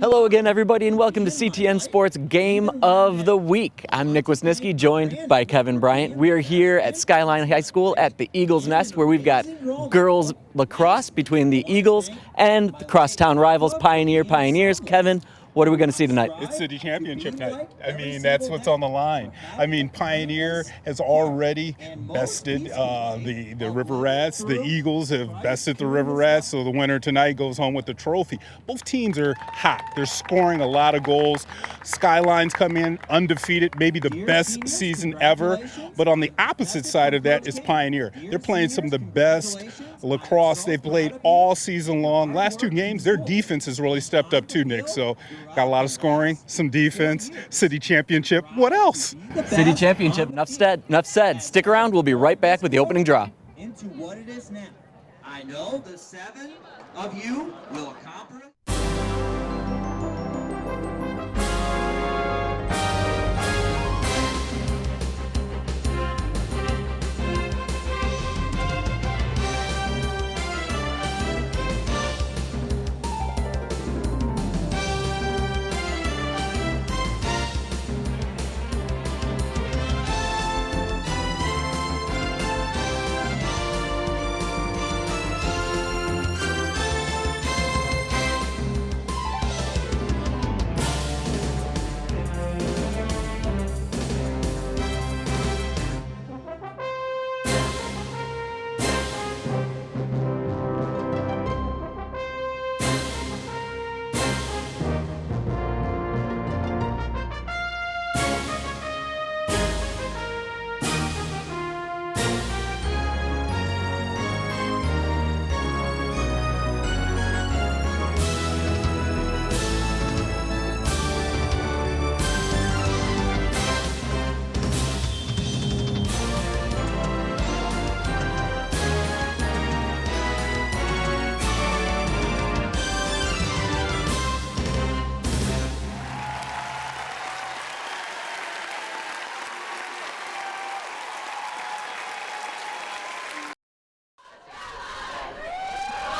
Hello again, everybody, and welcome to CTN Sports Game of the Week. I'm Nick Wisniewski, joined by Kevin Bryant. We are here at Skyline High School at the Eagles Nest, where we've got girls lacrosse between the Eagles and the crosstown rivals, Pioneers. Kevin, what are we going to see tonight? It's city championship night. I mean, that's what's on the line. I mean, Pioneer has already bested the River Rats. The Eagles have bested the River Rats, so the winner tonight goes home with the trophy. Both teams are hot. They're scoring a lot of goals. Skyline's come in undefeated, maybe the best season ever. But on the opposite side of that is Pioneer. They're playing some of the best lacrosse they've played all season long. Last two games, their defense has really stepped up too, Nick. So got a lot of scoring, some defense, city championship. What else? City championship. Enough said. Stick around. We'll be right back with the opening draw. Into what it is now. I know the 7 of you will accomplish.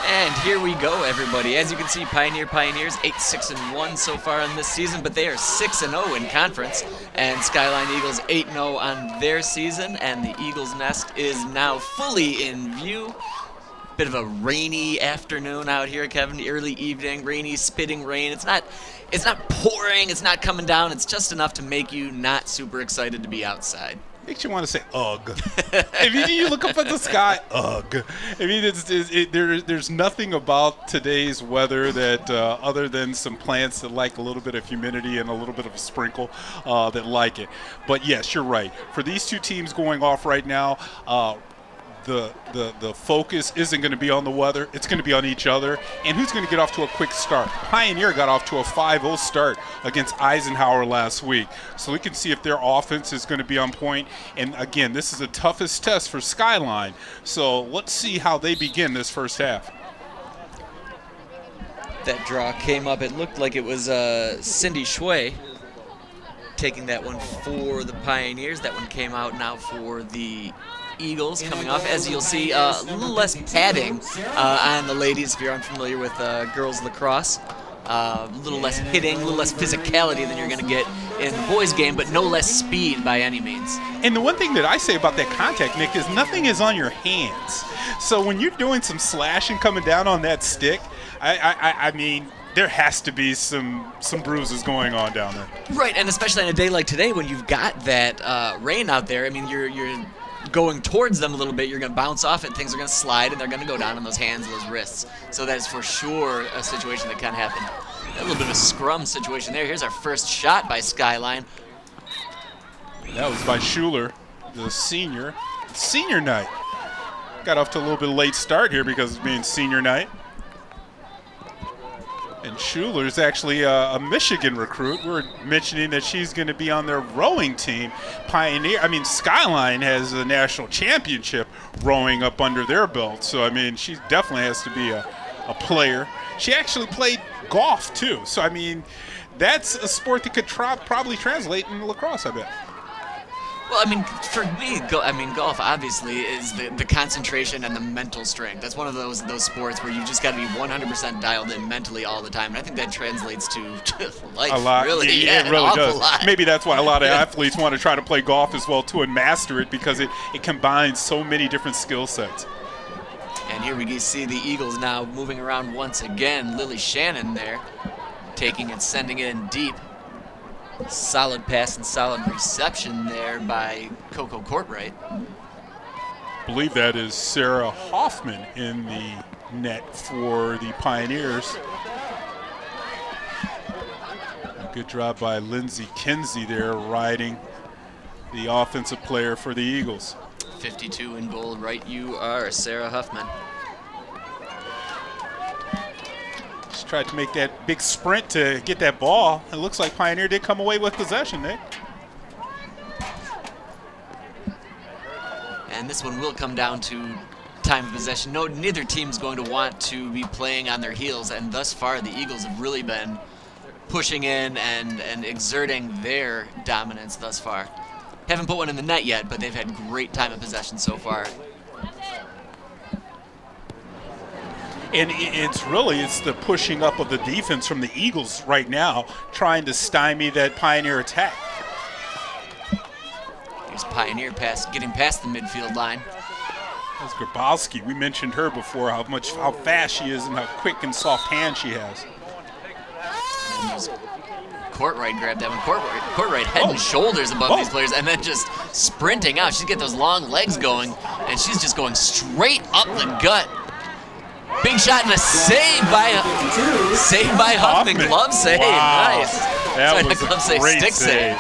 And here we go, everybody. As you can see, Pioneers 8-6-1 so far in this season, but they are 6-0 in conference. And Skyline Eagles 8-0 on their season, and the Eagles Nest is now fully in view. Bit of a rainy afternoon out here, Kevin. Early evening, rainy, spitting rain. It's not pouring. It's not coming down. It's just enough to make you not super excited to be outside. Makes you want to say, ugh. I mean, you look up at the sky, ugh. I mean, there's nothing about today's weather that, other than some plants that like a little bit of humidity and a little bit of a sprinkle, that like it. But yes, you're right. For these two teams going off right now, the focus isn't going to be on the weather. It's going to be on each other. And who's going to get off to a quick start? Pioneer got off to a 5-0 start against Eisenhower last week. So we can see if their offense is going to be on point. And, again, this is the toughest test for Skyline. So let's see how they begin this first half. That draw came up. It looked like it was Cindy Shui taking that one for the Pioneers. That one came out now for the Eagles coming off. As you'll see, a little less padding on the ladies if you're unfamiliar with girls lacrosse. A little less hitting, a little less physicality than you're going to get in the boys' game, but no less speed by any means. And the one thing that I say about that contact, Nick, is nothing is on your hands. So when you're doing some slashing coming down on that stick, I mean, there has to be some bruises going on down there. Right, and especially on a day like today when you've got that rain out there. I mean, you're going towards them a little bit, you're going to bounce off it, things are going to slide, and they're going to go down on those hands and those wrists. So that is for sure a situation that can happen. A little bit of a scrum situation there. Here's our first shot by Skyline. That was by Schuler, the senior. Senior night. Got off to a little bit late start here because it's being senior night. And Schuler's actually a Michigan recruit. We're mentioning that she's going to be on their rowing team. Skyline has a national championship rowing up under their belt. So, I mean, she definitely has to be a player. She actually played golf, too. So, I mean, that's a sport that could probably translate in lacrosse, I bet. Well, I mean, for me, golf obviously is the concentration and the mental strength. That's one of those sports where you just got to be 100% dialed in mentally all the time, and I think that translates to life. A lot. Really, Yeah, it really does. Lot. Maybe that's why a lot of athletes want to try to play golf as well too and master it, because it combines so many different skill sets. And here we see the Eagles now moving around once again. Lily Shannon there, taking it, sending it in deep. Solid pass and solid reception there by Coco Courtwright. I believe that is Sarah Hoffman in the net for the Pioneers. A good job by Lindsay Kinsey there, riding the offensive player for the Eagles. 52 in goal, right you are, Sarah Huffman. Just tried to make that big sprint to get that ball. It looks like Pioneer did come away with possession, Nick. And this one will come down to time of possession. No, neither team's going to want to be playing on their heels, and thus far the Eagles have really been pushing in and exerting their dominance thus far. Haven't put one in the net yet, but they've had great time of possession so far. And it's the pushing up of the defense from the Eagles right now, trying to stymie that Pioneer attack. Here's Pioneer getting past the midfield line. That's Grabowski. We mentioned her before, how fast she is and how quick and soft hands she has. And Courtwright grabbed that one. Courtwright head and shoulders above these players, and then just sprinting out. She's got those long legs going, and she's just going straight up the gut. Big shot and a save by Huffman. Glove save. Wow. Nice. That was glove a great stick save.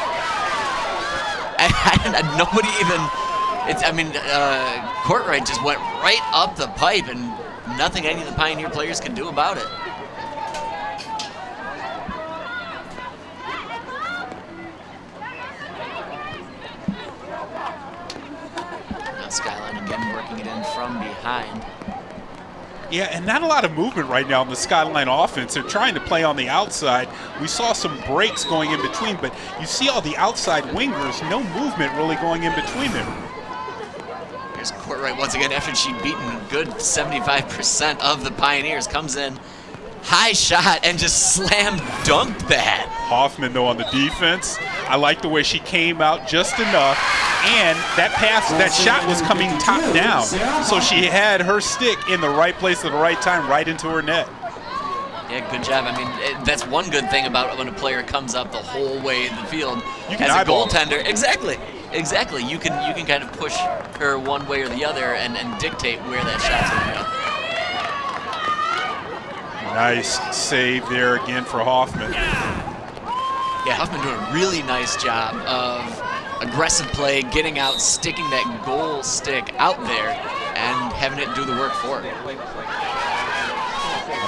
And nobody even. Courtwright just went right up the pipe, and nothing any of the Pioneer players can do about it. Skyline again working it in from behind. Yeah, and not a lot of movement right now in the Skyline offense. They're trying to play on the outside. We saw some breaks going in between, but you see all the outside wingers, no movement really going in between them. Here's Courtwright once again after she'd beaten a good 75% of the Pioneers. Comes in, high shot, and just slam dunked that. Hoffman, though, on the defense. I like the way she came out just enough. And that shot was coming top down. So she had her stick in the right place at the right time, right into her net. Yeah, good job. I mean, that's one good thing about when a player comes up the whole way in the field. You can as a eyeball. goaltender. Exactly. You can kind of push her one way or the other and dictate where that shot's going to go. Nice save there again for Hoffman. Yeah, Huffman doing a really nice job of aggressive play, getting out, sticking that goal stick out there, and having it do the work for her. The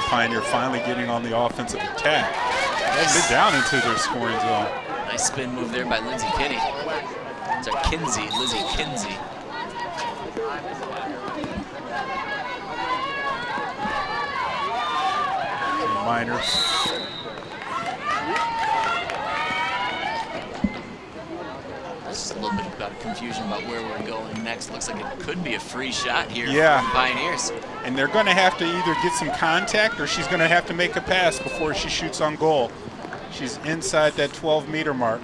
Pioneer finally getting on the offensive attack. Get down into their scoring zone. Nice spin move there by Lizzie Kinsey. Minor. Just a little bit of confusion about where we're going next. Looks like it could be a free shot here for the Pioneers. And they're going to have to either get some contact or she's going to have to make a pass before she shoots on goal. She's inside that 12-meter mark.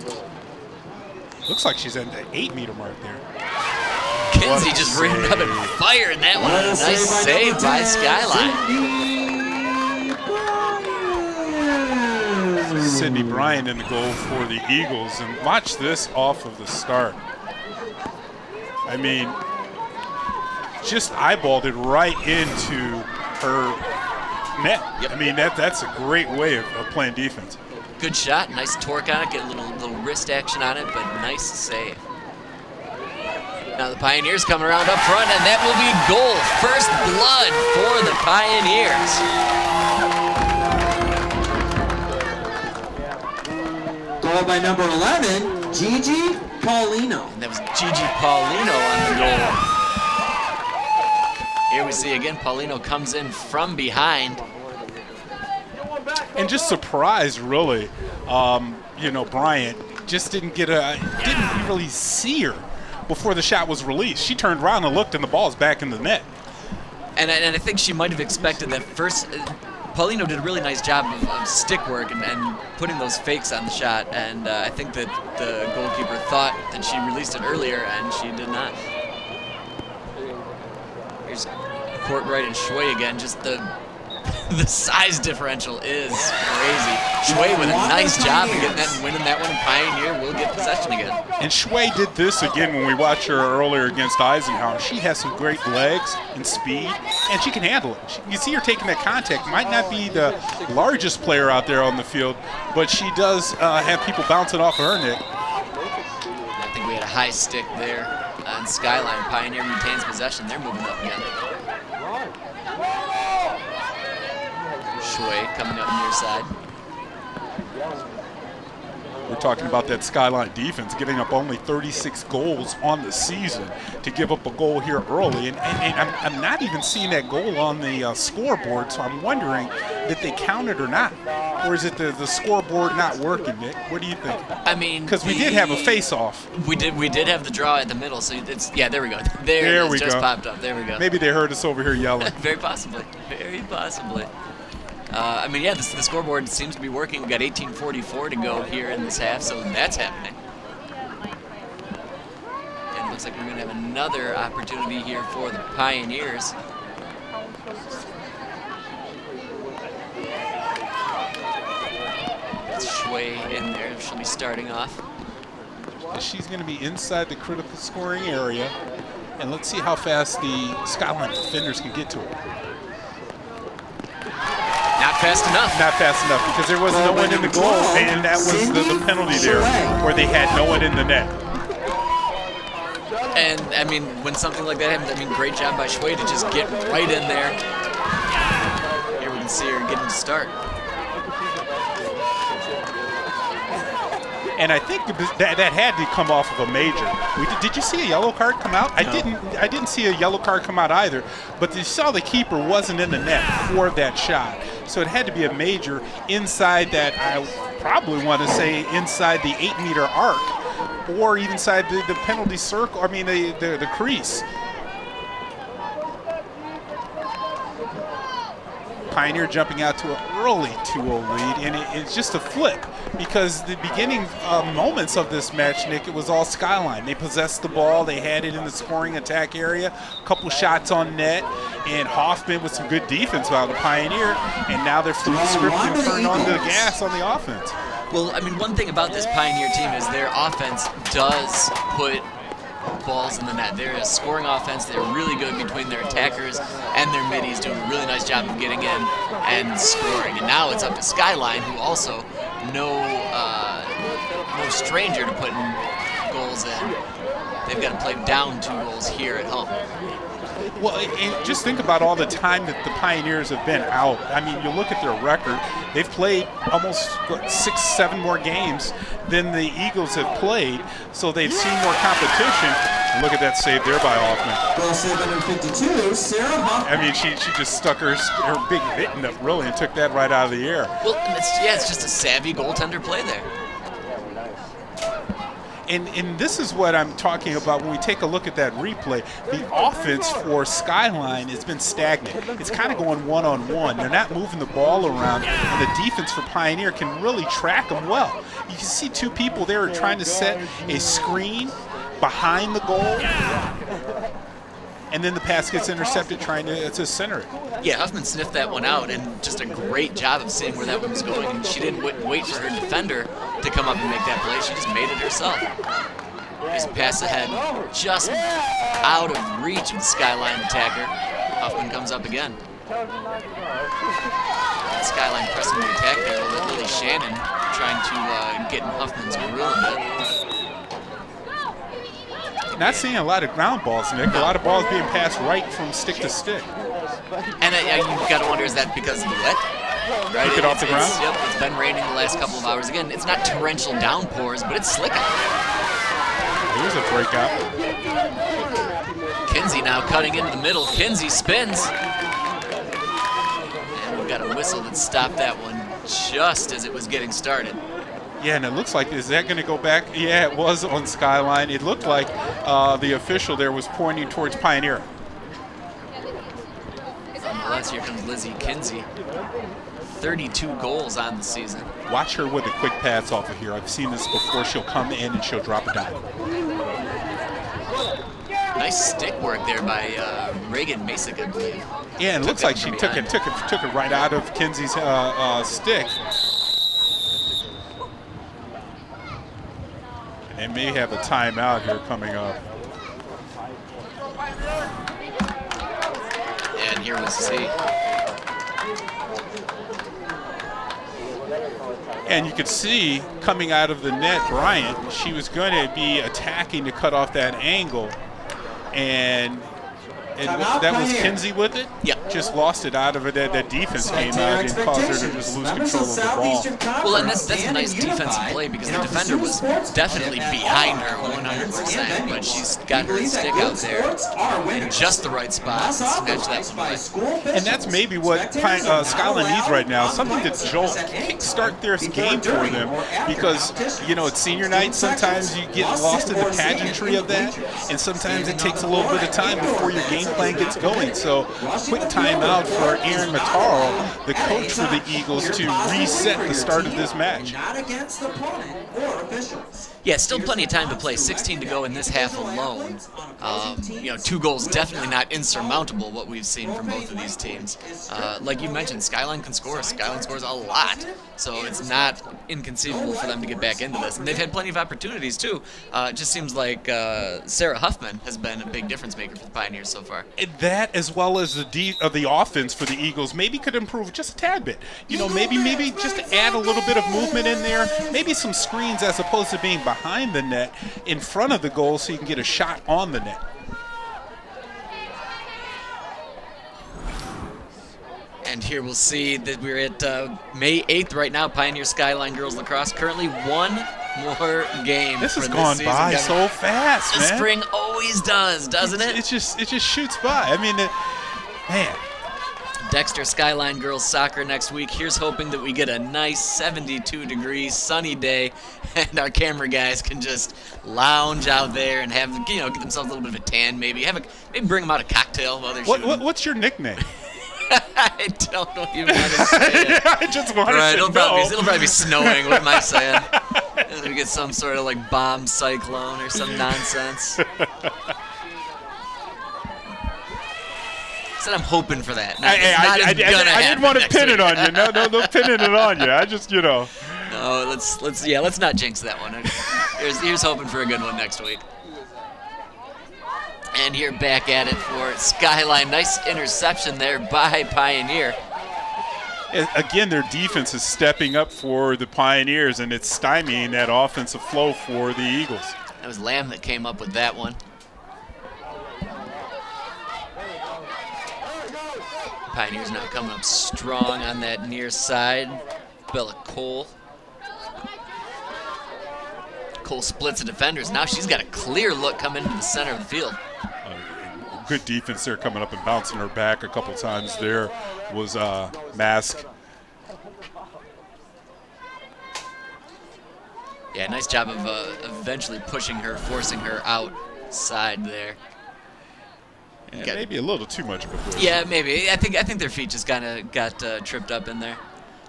Looks like she's at the 8-meter mark there. Kinsey just ran up and fired that one. Nice save by Skyline. Sydney Bryant in the goal for the Eagles, and watch this off of the start. I mean, just eyeballed it right into her net. Yep. I mean, that's a great way of playing defense. Good shot, nice torque on it, get a little wrist action on it, but nice save. Now the Pioneers coming around up front, and that will be goal. First blood for the Pioneers. Goal by number 11, Gigi Paulino. And that was Gigi Paulino on the goal. Here we see again, Paulino comes in from behind. And just surprised, really. Bryant just didn't really see her. before the shot was released. She turned around and looked, and the ball's back in the net. And I think she might have expected that first. Paulino did a really nice job of stick work and putting those fakes on the shot, and I think that the goalkeeper thought that she released it earlier, and she did not. Here's Courtright and Shui again. Just the size differential is crazy. Shui with a nice job of getting that and winning that one. Pioneer will get possession again. And Shui did this again when we watched her earlier against Eisenhower. She has some great legs and speed, and she can handle it. You see her taking that contact. Might not be the largest player out there on the field, but she does have people bouncing off of her neck. I think we had a high stick there on Skyline. Pioneer retains possession. They're moving up again. Shui coming up near side. We're talking about that Skyline defense giving up only 36 goals on the season. To give up a goal here early, and I'm not even seeing that goal on the scoreboard, so I'm wondering that they counted or not. Or is it the scoreboard not working, Nick? What do you think? I mean, because we did have a face-off. We did have the draw at the middle, so it's there we go. There we just go. Popped up. There we go. Maybe they heard us over here yelling. Very possibly. Very possibly. I mean, yeah, the scoreboard seems to be working. We've got 18:44 to go here in this half, so that's happening. And it looks like we're going to have another opportunity here for the Pioneers. That's Shui in there. She'll be starting off. She's going to be inside the critical scoring area, and let's see how fast the Skyline defenders can get to her. Not fast enough. Not fast enough, because there was no one in the goal, and that was the penalty there, where they had no one in the net. And, I mean, when something like that happens, I mean, great job by Shui to just get right in there. Here we can see her getting to start. And I think that had to come off of a major. Did you see a yellow card come out? No. I didn't see a yellow card come out either, but you saw the keeper wasn't in the net for that shot. So it had to be a major inside that, I probably want to say inside the 8-meter arc, or even inside the penalty circle, I mean the crease. Pioneer jumping out to an early 2-0 lead, and it's just a flip, because the beginning moments of this match, Nick, it was all Skyline. They possessed the ball, they had it in the scoring attack area, a couple shots on net, and Hoffman with some good defense by the Pioneer, and now they're flipping the script and turning on the gas on the offense. Well, I mean, one thing about this Pioneer team is their offense does put balls in the net. They're a scoring offense. They're really good between their attackers and their middies, doing a really nice job of getting in and scoring. And now it's up to Skyline, who also no stranger to putting goals in. They've got to play down 2 goals here at home. Well, and just think about all the time that the Pioneers have been out. I mean, you look at their record, they've played almost 6-7 more games than the Eagles have played, so they've seen more competition. And look at that save there by Hoffman. Goal 752, Sarah Hoffman. I mean, she just stuck her big mitten up, really, and took that right out of the air. Well, it's just a savvy goaltender play there. And this is what I'm talking about when we take a look at that replay. The offense for Skyline has been stagnant. It's kind of going one-on-one. They're not moving the ball around, and the defense for Pioneer can really track them well. You can see 2 people there are trying to set a screen behind the goal, and then the pass gets intercepted trying to center it. Yeah, Huffman sniffed that one out, and just a great job of seeing where that one was going. And she didn't wait for her defender to come up and make that play. She just made it herself. Here's a pass ahead, just out of reach of the Skyline attacker. Huffman comes up again. Skyline pressing the attack there a little bit. Lily Shannon trying to get in Huffman's grill a bit. Not seeing a lot of ground balls, Nick. A lot of balls being passed right from stick to stick. And you've got to wonder, is that because of the wet? Right? Took it off the ground? Yep, it's been raining the last couple of hours. Again, it's not torrential downpours, but it's slick out. Here's a breakout. Kinsey now cutting into the middle. Kinsey spins. And we've got a whistle that stopped that one just as it was getting started. Yeah, and it looks like, is that going to go back? Yeah, it was on Skyline. It looked like the official there was pointing towards Pioneer. Nonetheless, here comes Lizzie Kinsey. 32 goals on the season. Watch her with a quick pass off of here. I've seen this before. She'll come in and she'll drop it down. Nice stick work there by Reagan Masick, I believe. Yeah, and it looks like she took it right out of Kinsey's stick. And they may have a timeout here coming up. And here we'll see. And you could see coming out of the net, Bryant, she was going to be attacking to cut off that angle. And that was Kinsey with it? Yep. Just lost it out of it. That defense came out and caused her to just lose control of the ball. Well, and that's a nice defensive play because the defender was definitely behind her 100%, but she's got her stick out there in just the right spot and snatched that one away. And that's maybe what Skyline needs right now, something to kickstart their game for them, because, you know, it's senior night. Sometimes you get lost in the pageantry of that, and sometimes it takes a little bit of time before your game plan gets going. So quick timeout for Aaron Mataro, the coach for the Eagles, to reset the start of this match. Not against opponent or officials. Yeah, still plenty of time to play. 16 to go in this half alone. 2 goals, definitely not insurmountable, what we've seen from both of these teams. Like you mentioned, Skyline can score. Skyline scores a lot. So it's not inconceivable for them to get back into this. And they've had plenty of opportunities, too. It just seems like Sarah Huffman has been a big difference maker for the Pioneers so far. That, as well as the offense for the Eagles, maybe could improve just a tad bit. You know, maybe just to add a little bit of movement in there. Maybe some screens as opposed to being behind the net, in front of the goal, so you can get a shot on the net. And here we'll see that we're at May 8th right now. Pioneer Skyline Girls Lacrosse currently one more game. This has for gone season, by Kevin. so fast, The man. spring always does, doesn't it? It just shoots by. I mean, man. Dexter Skyline Girls Soccer next week. Here's hoping that we get a nice 72-degree sunny day and our camera guys can just lounge out there and have, get themselves a little bit of a tan maybe. Maybe bring them out a cocktail while they're shooting. What's your nickname? I don't know if you want to say it. I just wanted to it'll know. probably be snowing. What am I saying? We get some sort of like bomb cyclone or some nonsense. Said I'm hoping for that. I didn't want to pin it on you. No pinning it on you. I just, No, let's not jinx that one. Here's hoping for a good one next week. And here back at it for Skyline. Nice interception there by Pioneer. Again, their defense is stepping up for the Pioneers, and it's stymieing that offensive flow for the Eagles. That was Lamb that came up with that one. Pioneers now coming up strong on that near side. Bella Cole. Cole splits the defenders. Now she's got a clear look coming into the center of the field. Good defense there, coming up and bouncing her back a couple times. There was Mask. Yeah, nice job of eventually pushing her, forcing her outside there. Yeah, maybe a little too much of a push. Yeah, maybe. I think their feet just kind of got tripped up in there.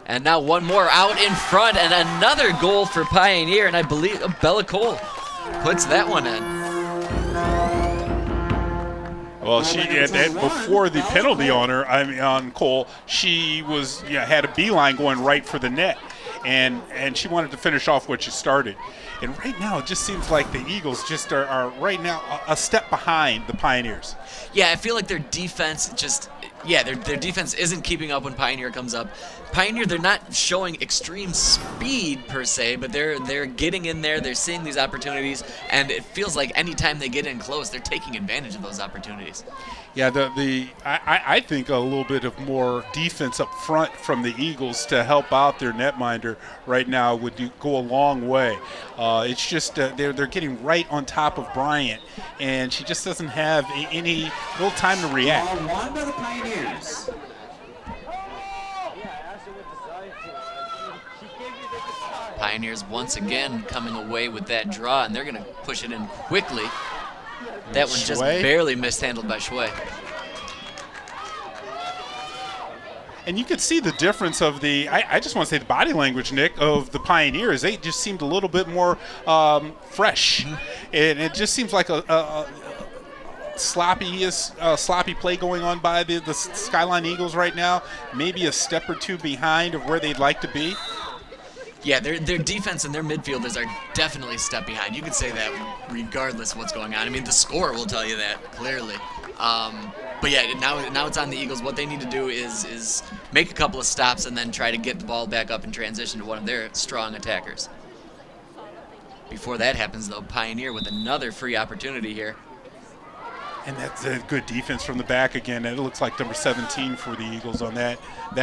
And now one more out in front, and another goal for Pioneer, and I believe Bella Cole puts that one in. Well, she before the penalty on her, on Cole, she had a beeline going right for the net, and she wanted to finish off what she started. And right now, it just seems like the Eagles just are right now a step behind the Pioneers. Yeah, I feel like their defense their defense isn't keeping up when Pioneer comes up. Pioneer, they're not showing extreme speed per se, but they're getting in there, they're seeing these opportunities, and it feels like anytime they get in close, they're taking advantage of those opportunities. Yeah, I think a little bit of more defense up front from the Eagles to help out their netminder right now would go a long way. It's just they're getting right on top of Bryant, and she just doesn't have any little time to react. One by the Pioneers. Pioneers once again coming away with that draw, and they're going to push it in quickly. That one just barely mishandled by Shui. And you could see the difference of the, I just want to say the body language, Nick, of the Pioneers. They just seemed a little bit more fresh. And it just seems like a sloppy play going on by the Skyline Eagles right now. Maybe a step or two behind of where they'd like to be. Yeah, their defense and their midfielders are definitely a step behind. You could say that regardless of what's going on. I mean, the score will tell you that, clearly. But yeah, now it's on the Eagles. What they need to do is make a couple of stops and then try to get the ball back up and transition to one of their strong attackers. Before that happens, though, Pioneer with another free opportunity here. And that's a good defense from the back again. It looks like number 17 for the Eagles on that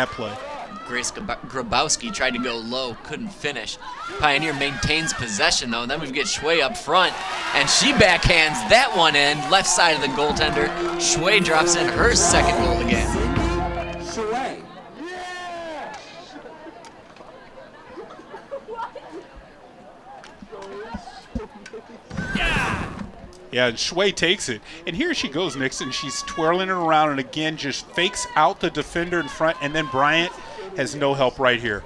play. Grace Grabowski tried to go low, couldn't finish. Pioneer maintains possession, though, and then we get Shui up front, and she backhands that one in, left side of the goaltender. Shui drops in her second goal again. Shui. Yeah, and Shui takes it. And here she goes, Nixon. She's twirling it around and again just fakes out the defender in front, and then Bryant has no help right here.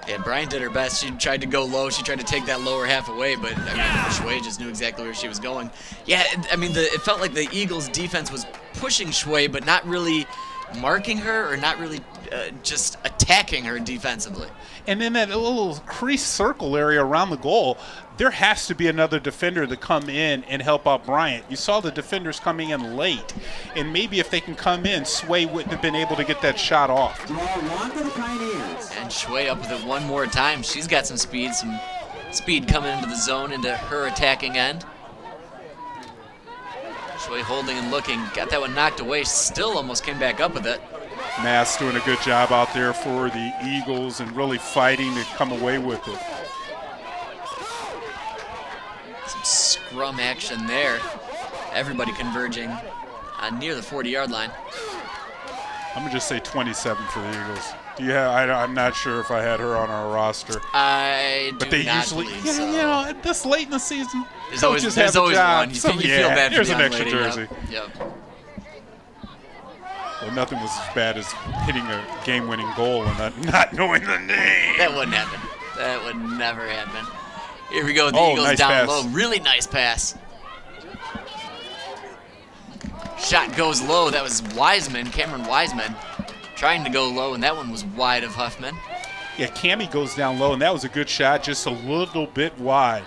Yeah, Bryant did her best. She tried to go low. She tried to take that lower half away, but I mean, Shui just knew exactly where she was going. Yeah, I mean, it felt like the Eagles' defense was pushing Shui, but not really marking her or not really just attacking her defensively. And in that little crease circle area around the goal, there has to be another defender to come in and help out Bryant. You saw the defenders coming in late, and maybe if they can come in, Shui wouldn't have been able to get that shot off. Draw one for the Pioneers. And Shui up with it one more time. She's got some speed coming into the zone, into her attacking end. Shui holding and looking, got that one knocked away, still almost came back up with it. Mass doing a good job out there for the Eagles and really fighting to come away with it. Some scrum action there. Everybody converging near the 40-yard line. I'm going to just say 27 for the Eagles. Do you have? I'm not sure if I had her on our roster. But they not usually, believe yeah, so. You know, this late in the season, There's coaches always have a one. job. You feel bad for here's the an young extra lady. jersey. Yep. Well, nothing was as bad as hitting a game-winning goal and not knowing the name. That wouldn't happen. That would never happen. Here we go. The Eagles nice down pass. low. Really nice pass. Shot goes low. That was Wiseman, Cameron Wiseman, trying to go low, and that one was wide of Huffman. Yeah, Cammie goes down low, and that was a good shot, just a little bit wide.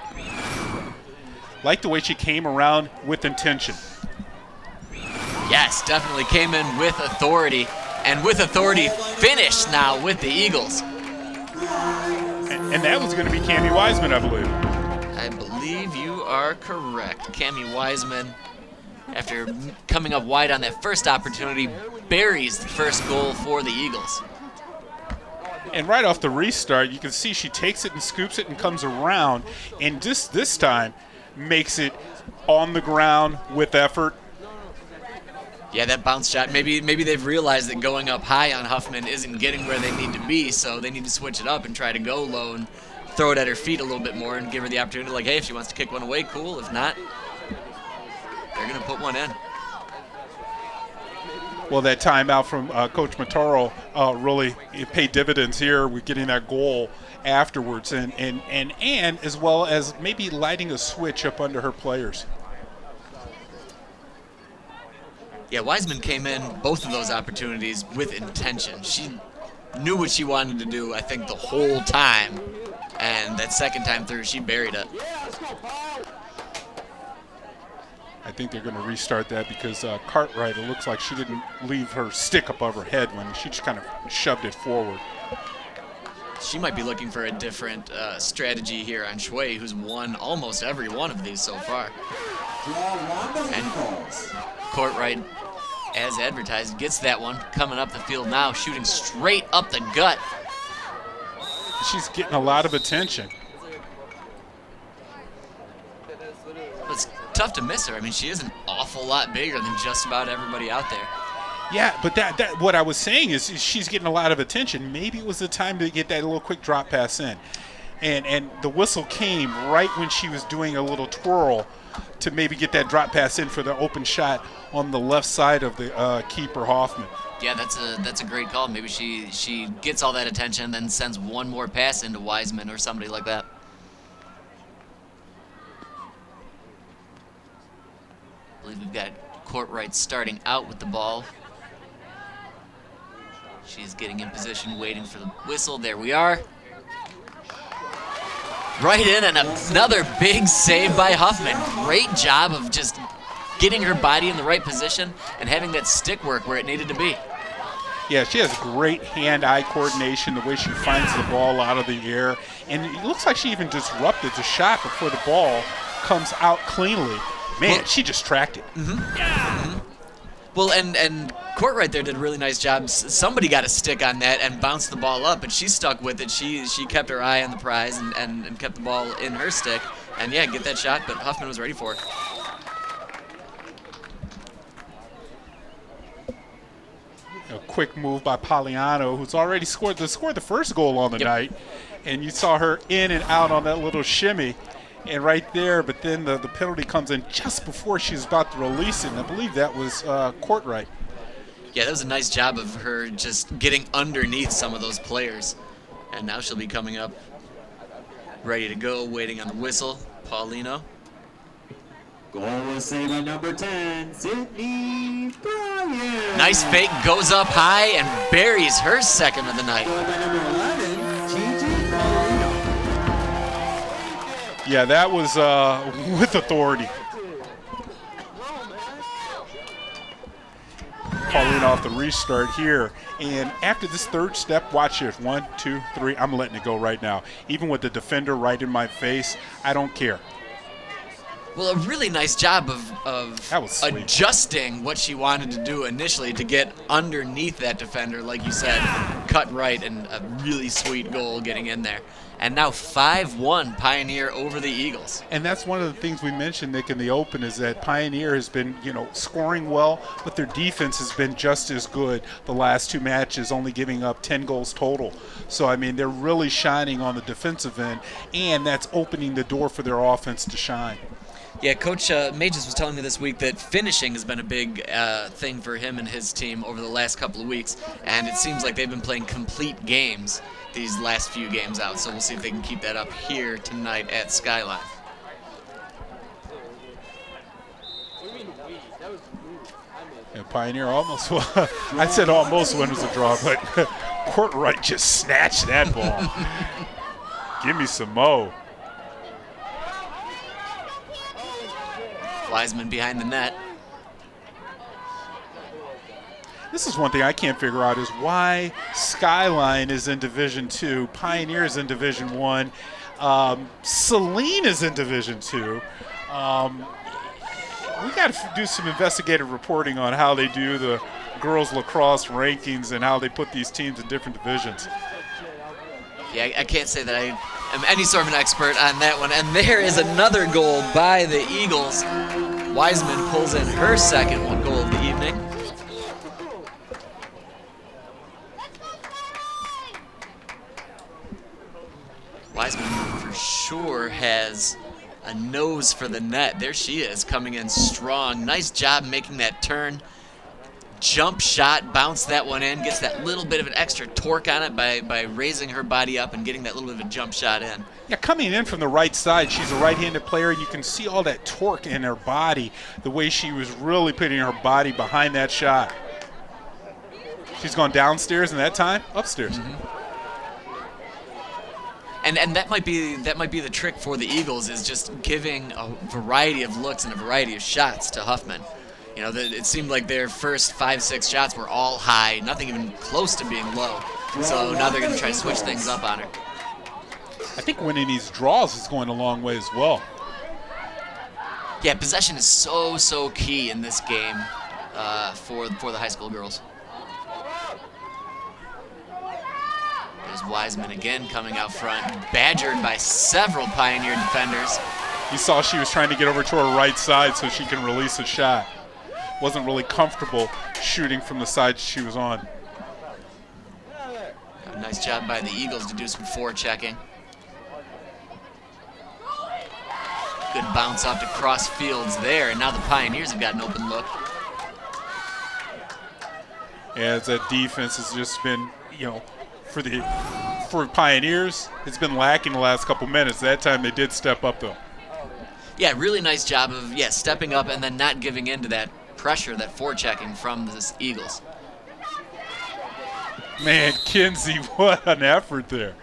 Like the way she came around with intention. Yes, definitely came in with authority, and with authority finished now with the Eagles. And that was going to be Cammie Wiseman, I believe. I believe you are correct. Cammie Wiseman, after coming up wide on that first opportunity, buries the first goal for the Eagles. And right off the restart, you can see she takes it and scoops it and comes around, and just this time makes it on the ground with effort. Yeah, that bounce shot, maybe they've realized that going up high on Huffman isn't getting where they need to be, so they need to switch it up and try to go low and throw it at her feet a little bit more and give her the opportunity, like, hey, if she wants to kick one away, cool. If not, they're going to put one in. Well, that timeout from Coach Mataro really paid dividends here with getting that goal afterwards, and as well as maybe lighting a switch up under her players. Yeah, Wiseman came in both of those opportunities with intention. She knew what she wanted to do, I think, the whole time. And that second time through, she buried it. I think they're going to restart that because Cartwright, it looks like she didn't leave her stick above her head when she just kind of shoved it forward. She might be looking for a different strategy here on Shui, who's won almost every one of these so far. And Courtright, as advertised, gets that one coming up the field now, shooting straight up the gut. She's getting a lot of attention. It's tough to miss her. I mean, she is an awful lot bigger than just about everybody out there. Yeah, but that what I was saying is she's getting a lot of attention. Maybe it was the time to get that little quick drop pass in. And the whistle came right when she was doing a little twirl to maybe get that drop pass in for the open shot on the left side of the keeper, Hoffman. Yeah, that's a great call. Maybe she gets all that attention and then sends one more pass into Wiseman or somebody like that. I believe we've got Courtright starting out with the ball. She's getting in position, waiting for the whistle. There we are. Right in, and another big save by Huffman. Great job of just getting her body in the right position and having that stick work where it needed to be. Yeah, she has great hand-eye coordination, the way she finds the ball out of the air. And it looks like she even disrupted the shot before the ball comes out cleanly. Man, well, she just tracked it. Well, and Courtright there did a really nice job. Somebody got a stick on that and bounced the ball up, but she stuck with it. She kept her eye on the prize and kept the ball in her stick. And, yeah, get that shot, but Huffman was ready for it. A quick move by Poliano, who's already scored the first goal on the night. And you saw her in and out on that little shimmy. And right there, but then the penalty comes in just before she's about to release it. And I believe that was Courtright. Yeah, that was a nice job of her just getting underneath some of those players. And now she'll be coming up ready to go, waiting on the whistle. Paulino. Goal was saved by number 10, Sydney Bryant. Nice fake, goes up high and buries her second of the night. Goal by number 11, Gigi Paulino. Yeah, that was with authority. Paulino off the restart here. And after this third step, watch it. 1, 2, 3. I'm letting it go right now. Even with the defender right in my face, I don't care. Well, a really nice job of adjusting what she wanted to do initially to get underneath that defender, like you said, cut right, and a really sweet goal getting in there. And now 5-1 Pioneer over the Eagles. And that's one of the things we mentioned, Nick, in the open, is that Pioneer has been, scoring well, but their defense has been just as good the last two matches, only giving up 10 goals total. So, I mean, they're really shining on the defensive end, and that's opening the door for their offense to shine. Yeah, Coach Mages was telling me this week that finishing has been a big thing for him and his team over the last couple of weeks, and it seems like they've been playing complete games these last few games out, so we'll see if they can keep that up here tonight at Skyline. And Pioneer almost, I said almost when it was a draw, but Courtright just snatched that ball. Give me some mo. Wiseman behind the net. This is one thing I can't figure out is why Skyline is in Division II, Pioneer is in Division I, Saline is in Division II. We got to do some investigative reporting on how they do the girls lacrosse rankings and how they put these teams in different divisions. Yeah, I can't say that I am any sort of an expert on that one. And there is another goal by the Eagles. Wiseman pulls in her second goal of the evening. Wiseman for sure has a nose for the net. There she is, coming in strong. Nice job making that turn. Jump shot, bounce that one in, gets that little bit of an extra torque on it by raising her body up and getting that little bit of a jump shot in. Yeah, coming in from the right side, she's a right-handed player. You can see all that torque in her body, the way she was really putting her body behind that shot. She's gone downstairs, and that time, upstairs. And that might be the trick for the Eagles, is just giving a variety of looks and a variety of shots to Huffman. It seemed like their first 5-6 shots were all high, nothing even close to being low. So now they're going to try to switch things up on her. I think winning these draws is going a long way as well. Yeah, possession is so key in this game for the high school girls. There's Wiseman again coming out front, badgered by several Pioneer defenders. You saw she was trying to get over to her right side so she can release a shot. Wasn't really comfortable shooting from the side she was on. A nice job by the Eagles to do some forechecking. Good bounce off to cross fields there, and now the Pioneers have got an open look. As that defense has just been, for Pioneers, it's been lacking the last couple minutes. That time they did step up, though. Yeah, really nice job of stepping up and then not giving in to that pressure, that forechecking from the Eagles. Man, Kinsey, what an effort there.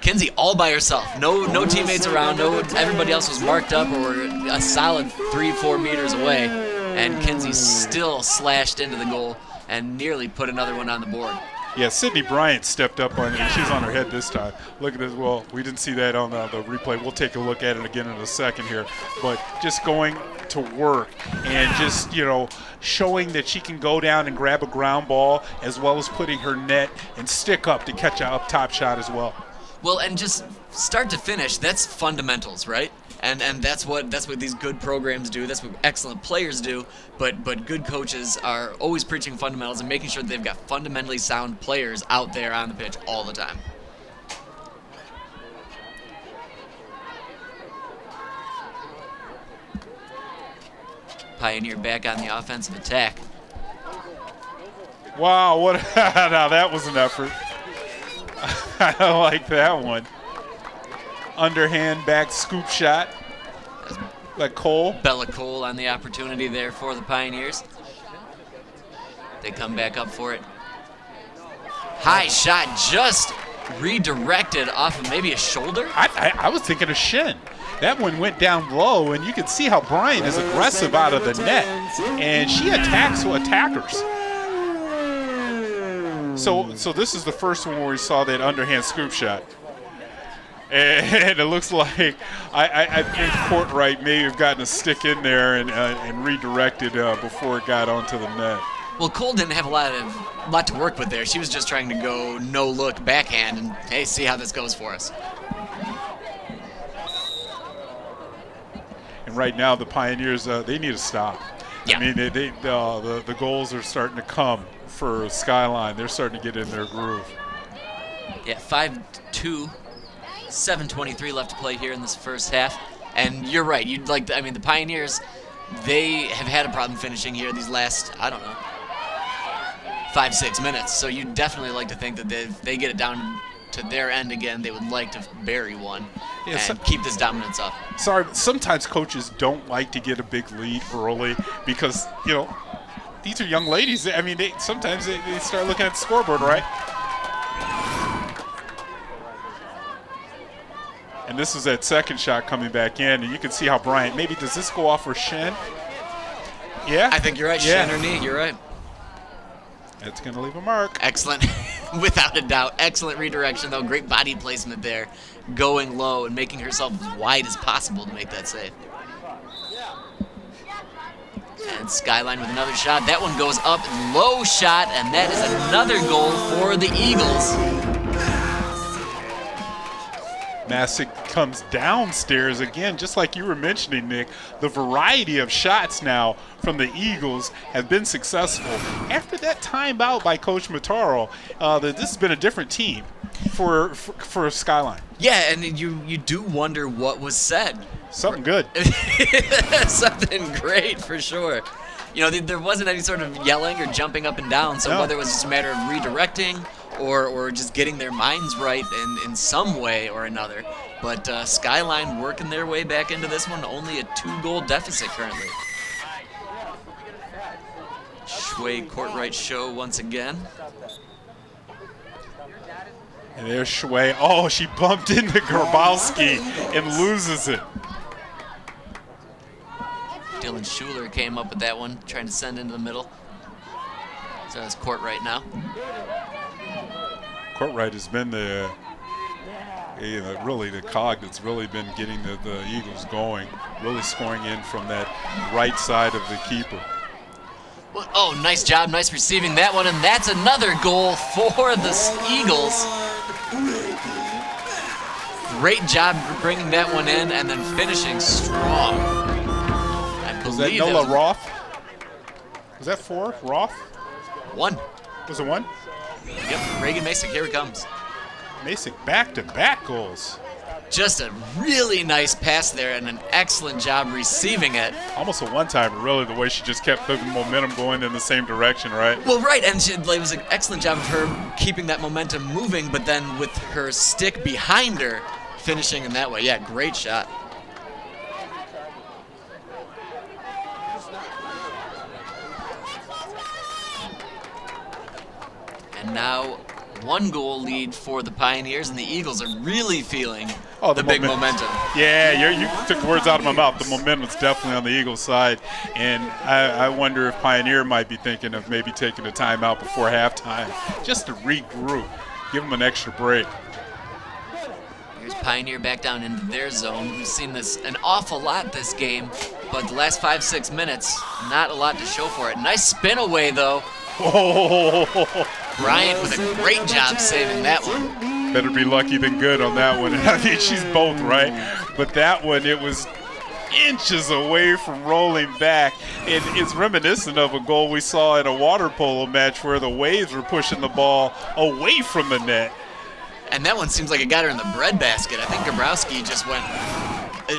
Kinsey all by herself. No teammates around. Everybody else was marked up or a solid 3-4 meters away. And Kinsey still slashed into the goal and nearly put another one on the board. Yeah, Sydney Bryant stepped up on it. She's on her head this time. Look at this. Well, we didn't see that on the replay. We'll take a look at it again in a second here. But just going to work and just, showing that she can go down and grab a ground ball as well as putting her net and stick up to catch a up-top shot as well. Well, and just start to finish, that's fundamentals, right? And that's what these good programs do. That's what excellent players do. But good coaches are always preaching fundamentals and making sure that they've got fundamentally sound players out there on the pitch all the time. Pioneer back on the offensive attack. Wow, now that was an effort. I like that one. Underhand back scoop shot. Like Cole. Bella Cole on the opportunity there for the Pioneers. They come back up for it. High shot just redirected off of maybe a shoulder. I was thinking a shin. That one went down low, and you can see how Bryant is aggressive out of the net. And she attacks attackers. So this is the first one where we saw that underhand scoop shot. And it looks like I think Courtwright may have gotten a stick in there and redirected before it got onto the net. Well, Cole didn't have a lot to work with there. She was just trying to go no-look backhand and, hey, see how this goes for us. And right now the Pioneers, they need to stop. Yeah. I mean, the goals are starting to come for Skyline. They're starting to get in their groove. Yeah, 5-2. 7:23 left to play here in this first half. And you're right. The Pioneers, they have had a problem finishing here these last, 5-6 minutes. So you definitely like to think that if they get it down to their end again, they would like to bury one and keep this dominance up. Sorry, but sometimes coaches don't like to get a big lead early because, these are young ladies. I mean, sometimes they start looking at the scoreboard, right? And this is that second shot coming back in, and you can see how Bryant, maybe does this go off her shin? Yeah? I think you're right, yeah. Shin or knee, you're right. It's going to leave a mark. Excellent, without a doubt. Excellent redirection, though. Great body placement there, going low and making herself as wide as possible to make that save. And Skyline with another shot. That one goes up, low shot, and that is another goal for the Eagles. Masick comes downstairs again, just like you were mentioning, Nick. The variety of shots now from the Eagles have been successful. After that timeout by Coach Mataro, this has been a different team for Skyline. Yeah, and you do wonder what was said. Something good. Something great for sure. There wasn't any sort of yelling or jumping up and down, so whether it was just a matter of redirecting or just getting their minds right in some way or another. But Skyline working their way back into this one, only a 2-goal deficit currently. Shway Courtwright show once again. And there's Shway. Oh, she bumped into Grabowski and loses it. Dylan Schuler came up with that one, trying to send into the middle. So that's Courtwright now. Courtwright has been really the cog that's really been getting the Eagles going, really scoring in from that right side of the keeper. Well, oh, nice job, nice receiving that one, and that's another goal for the Eagles. Great job bringing that one in and then finishing strong. Was that Nola Roth? Was that 4? Roth? One. Was it one? Yep, Reagan Masick, here he comes. Masick back-to-back goals. Just a really nice pass there and an excellent job receiving it. Almost a one-timer, really, the way she just kept the momentum going in the same direction, right? Well, right, and it was an excellent job of her keeping that momentum moving, but then with her stick behind her, finishing in that way. Yeah, great shot. And now 1-goal lead for the Pioneers, and the Eagles are really feeling the big momentum. Yeah, you took the words out of my mouth. The momentum's definitely on the Eagles' side, and I wonder if Pioneer might be thinking of maybe taking a timeout before halftime just to regroup, give them an extra break. Here's Pioneer back down into their zone. We've seen this an awful lot this game, but the last 5-6 minutes, not a lot to show for it. Nice spin away, though. Oh. Bryant with a great job saving that one. Better be lucky than good on that one. I mean, she's both, right? But that one, it was inches away from rolling back. And it's reminiscent of a goal we saw in a water polo match where the Waves were pushing the ball away from the net. And that one seems like it got her in the breadbasket. I think Gabrowski just went.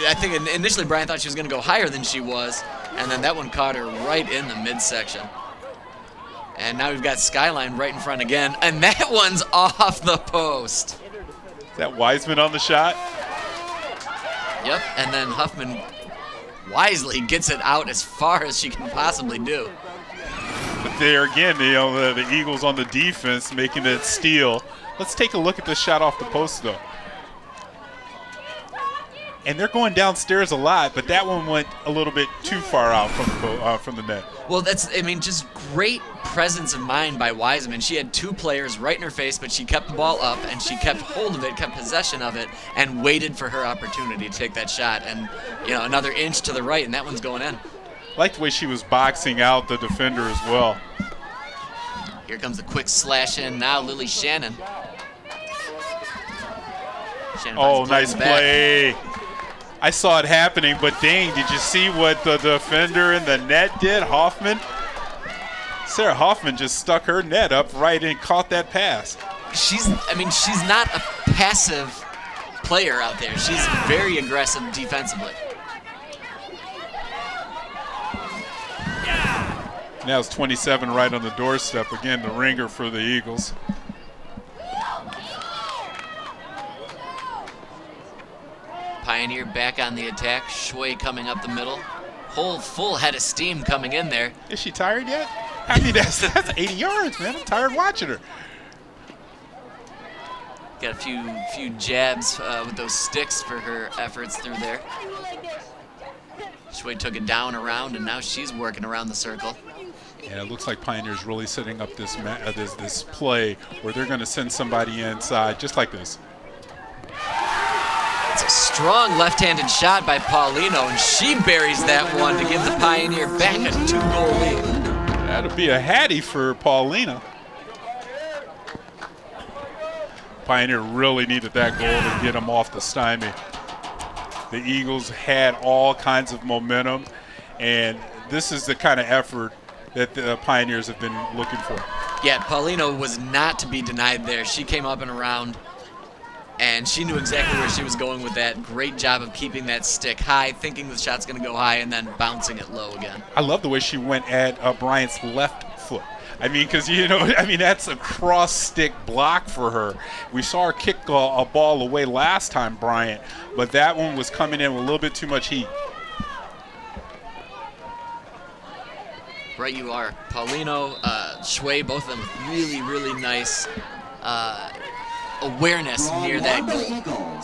I think initially Bryant thought she was going to go higher than she was, and then that one caught her right in the midsection. And now we've got Skyline right in front again, and that one's off the post. Is that Wiseman on the shot? Yep, and then Huffman wisely gets it out as far as she can possibly do. But there again, the Eagles on the defense making it steal. Let's take a look at this shot off the post, though. And they're going downstairs a lot, but that one went a little bit too far out from the net. Well, just great presence of mind by Wiseman. She had two players right in her face, but she kept the ball up, and she kept hold of it, kept possession of it, and waited for her opportunity to take that shot. And, another inch to the right, and that one's going in. I like the way she was boxing out the defender as well. Here comes the quick slash in now, Lily Shannon. Oh, nice play. I saw it happening, but dang, did you see what the defender in the net did, Hoffman? Sarah Hoffman just stuck her net up right and caught that pass. She's not a passive player out there. She's very aggressive defensively. Now it's 27 right on the doorstep. Again, the ringer for the Eagles. Pioneer back on the attack. Shui coming up the middle. Whole full head of steam coming in there. Is she tired yet? I mean, that's 80 yards, man. I'm tired watching her. Got a few jabs with those sticks for her efforts through there. Shui took it down around, and now she's working around the circle. Yeah, it looks like Pioneer's really setting up this play where they're going to send somebody inside just like this. It's a strong left-handed shot by Paulino, and she buries that one to give the Pioneer back a 2-goal lead. That'll be a hattie for Paulina. Pioneer really needed that goal to get them off the stymie. The Eagles had all kinds of momentum, and this is the kind of effort that the Pioneers have been looking for. Yeah, Paulino was not to be denied there. She came up and around, and she knew exactly where she was going with that. Great job of keeping that stick high, thinking the shot's going to go high, and then bouncing it low again. I love the way she went at Bryant's left foot. I mean, because, that's a cross-stick block for her. We saw her kick a ball away last time, Bryant, but that one was coming in with a little bit too much heat. Right you are. Paulino, Shui, both of them with really, really nice awareness near that goal.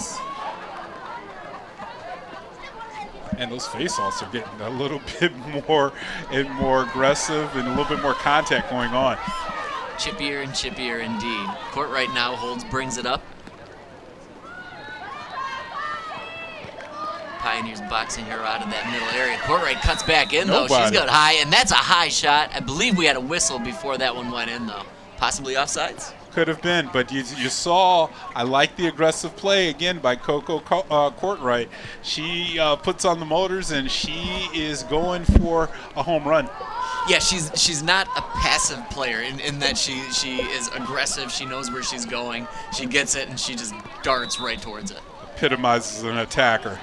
And those face-offs are getting a little bit more and more aggressive and a little bit more contact going on. Chippier and chippier indeed. Courtright now brings it up. Pioneers boxing her out of that middle area. Courtright cuts back in, though. She's got high, and that's a high shot. I believe we had a whistle before that one went in, though. Possibly offsides? Could have been, but you saw, I like the aggressive play, again, by Coco Courtright. She puts on the motors, and she is going for a home run. Yeah, she's not a passive player in that she is aggressive. She knows where she's going. She gets it, and she just darts right towards it. Epitomizes an attacker.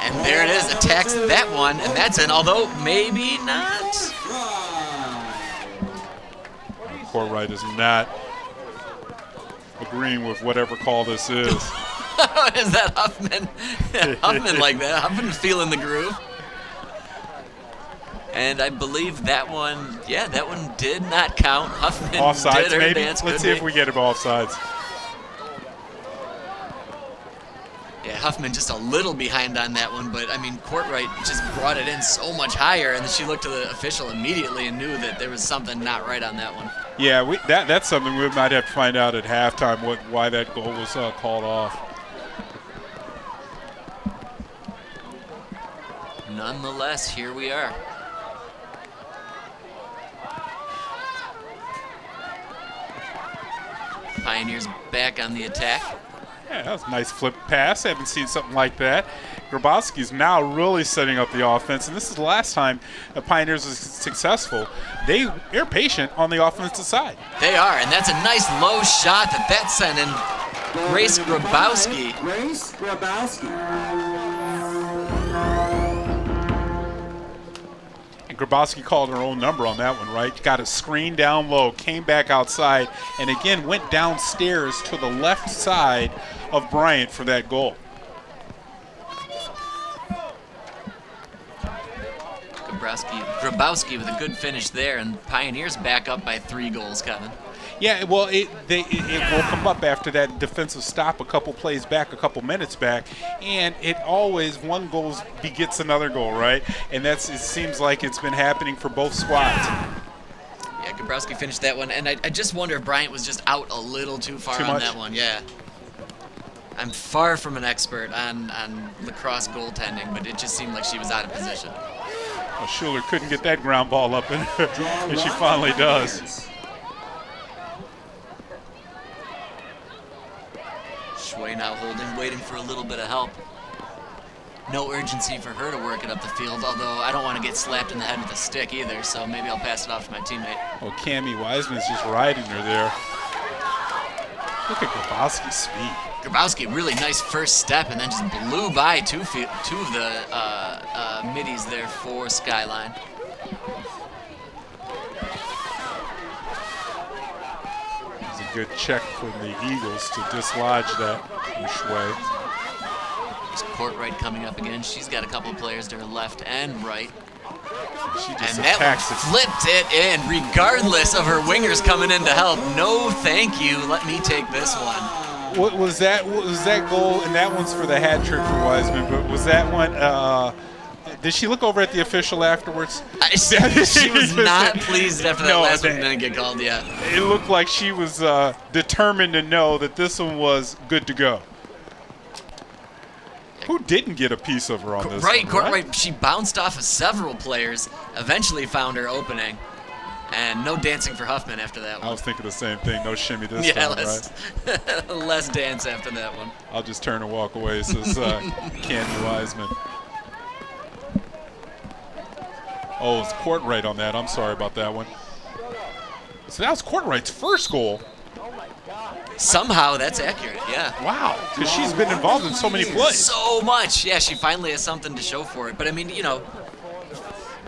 And there it is, attacks that one, and that's in, although maybe not. Courtright is not agreeing with whatever call this is. Is that Huffman? Huffman like that. Huffman feeling the groove. And I believe that one, yeah, that one did not count. Huffman Offsides, did her maybe? dance. Let's see if we get him offsides. Yeah, Huffman just a little behind on that one, but I mean, Courtright just brought it in so much higher, and then she looked to the official immediately and knew that there was something not right on that one. Yeah, that's something we might have to find out at halftime, why that goal was called off. Nonetheless, here we are. Pioneers back on the attack. Yeah, that was a nice flip pass. I haven't seen something like that. Grabowski's now really setting up the offense, and this is the last time the Pioneers was successful. They're patient on the offensive side. They are, and that's a nice low shot that sent in. Grace Grabowski. Grace Grabowski. And Grabowski called her own number on that one, right? Got a screen down low, came back outside, and again went downstairs to the left side of Bryant for that goal. Grabowski with a good finish there, and Pioneers back up by 3 goals, Kevin. Yeah, well, it will come up after that defensive stop a couple plays back, a couple minutes back, and it always, one goal begets another goal, right? And it seems like it's been happening for both squads. Yeah, Grabowski finished that one, and I just wonder if Bryant was just out a little too far on that one. Yeah. I'm far from an expert on lacrosse goaltending, but it just seemed like she was out of position. Well, Schuler couldn't get that ground ball up, and she finally does. Schway now holding, waiting for a little bit of help. No urgency for her to work it up the field, although I don't want to get slapped in the head with a stick either, so maybe I'll pass it off to my teammate. Well, Cammie Wiseman's just riding her there. Look at Grabowski's speed. Grabowski, really nice first step, and then just blew by two of the middies there for Skyline. It's a good check from the Eagles to dislodge that from Schway. There's Courtright coming up again. She's got a couple of players to her left and right. She just and that one flipped it in, regardless of her wingers coming in to help. No, thank you. Let me take this one. What was that goal? And that one's for the hat trick for Wiseman. But was that one? Did she look over at the official afterwards? She was not pleased after that last one didn't get called. Yeah. It looked like she was determined to know that this one was good to go. Who didn't get a piece of her on this one, Courtright, she bounced off of several players, eventually found her opening, and no dancing for Huffman after that one. I was thinking the same thing. No shimmy this time, right? Less dance after that one. I'll just turn and walk away, says Cammie Wiseman. Oh, it's Courtright on that. I'm sorry about that one. So that was Courtright's first goal. Somehow that's accurate, yeah. Wow, because she's been involved in so many plays. So much. Yeah, she finally has something to show for it. But, I mean, you know,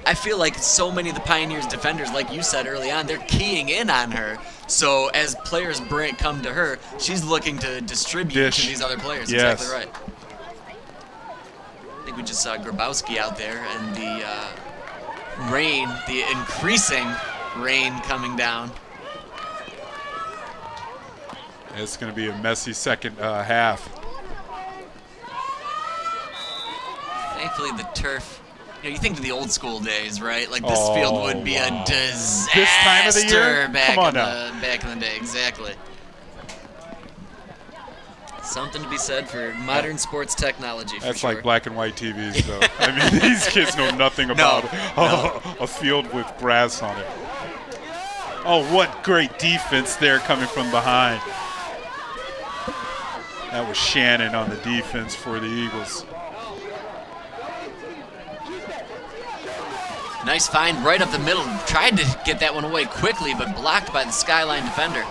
I feel like so many of the Pioneers defenders, like you said early on, they're keying in on her. So as players come to her, she's looking to distribute to these other players. Yes. Exactly right. I think we just saw Grabowski out there, and the rain, the increasing rain coming down. It's going to be a messy second half. Thankfully, the turf. You know, you think to the old school days, right? Like this field would be a disaster. This time of the year? Back in the day, exactly. Something to be said for modern sports technology. That's sure. like black and white TVs, though. I mean, these kids know nothing about a field with grass on it. Oh, what great defense there coming from behind. That was Shannon on the defense for the Eagles. Nice find right up the middle. Tried to get that one away quickly, but blocked by the Skyline defender.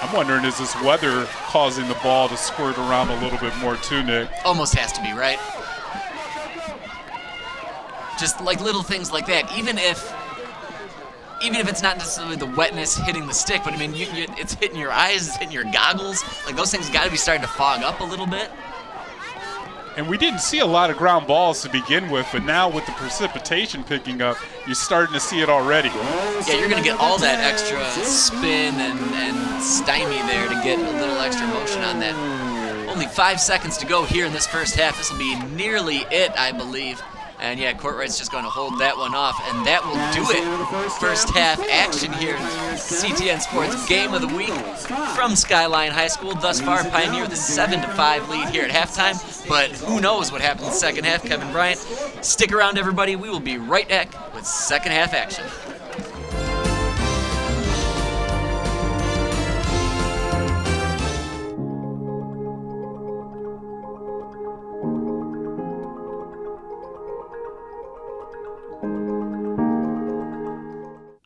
I'm wondering, is this weather causing the ball to squirt around a little bit more too, Nick? Almost has to be, right? Just like little things like that. Even if it's not necessarily the wetness hitting the stick, but I mean, it's hitting your eyes, it's hitting your goggles. Like those things got to be starting to fog up a little bit. And we didn't see a lot of ground balls to begin with, but now with the precipitation picking up, you're starting to see it already. Yeah, you're going to get all that extra spin and stymie there to get a little extra motion on that. Only 5 seconds to go here in this first half. This will be nearly it, I believe. And yeah, Courtwright's just going to hold that one off, and that will do it. First half action here in CTN Sports Game of the Week from Skyline High School. Thus far, Pioneer with a 7-5 lead here at halftime, but who knows what happens in the second half. Kevin Bryant, stick around, everybody. We will be right back with second half action.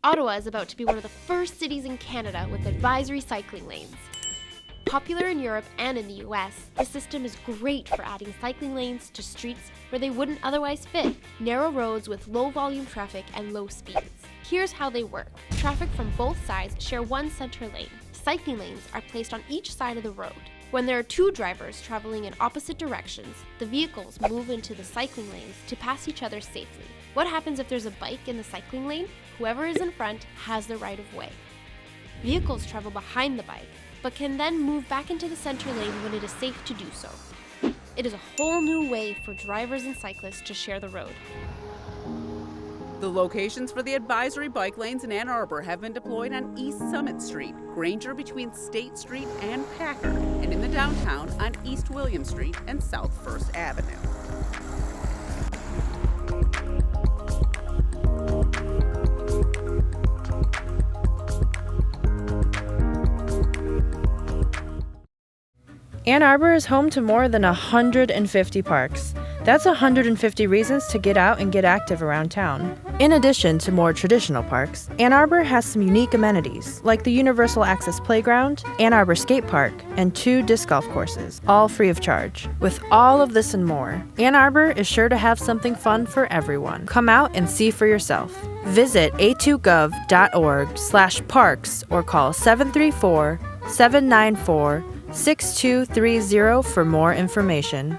Ottawa is about to be one of the first cities in Canada with advisory cycling lanes. Popular in Europe and in the US, the system is great for adding cycling lanes to streets where they wouldn't otherwise fit, narrow roads with low volume traffic and low speeds. Here's how they work. Traffic from both sides share one center lane. Cycling lanes are placed on each side of the road. When there are two drivers traveling in opposite directions, the vehicles move into the cycling lanes to pass each other safely. What happens if there's a bike in the cycling lane? Whoever is in front has the right of way. Vehicles travel behind the bike, but can then move back into the center lane when it is safe to do so. It is a whole new way for drivers and cyclists to share the road. The locations for the advisory bike lanes in Ann Arbor have been deployed on East Summit Street, Granger between State Street and Packer, and in the downtown on East William Street and South First Avenue. Ann Arbor is home to more than 150 parks. That's 150 reasons to get out and get active around town. In addition to more traditional parks, Ann Arbor has some unique amenities, like the Universal Access Playground, Ann Arbor Skate Park, and 2 disc golf courses, all free of charge. With all of this and more, Ann Arbor is sure to have something fun for everyone. Come out and see for yourself. Visit a2gov.org/parks or call 734-794-6230 for more information.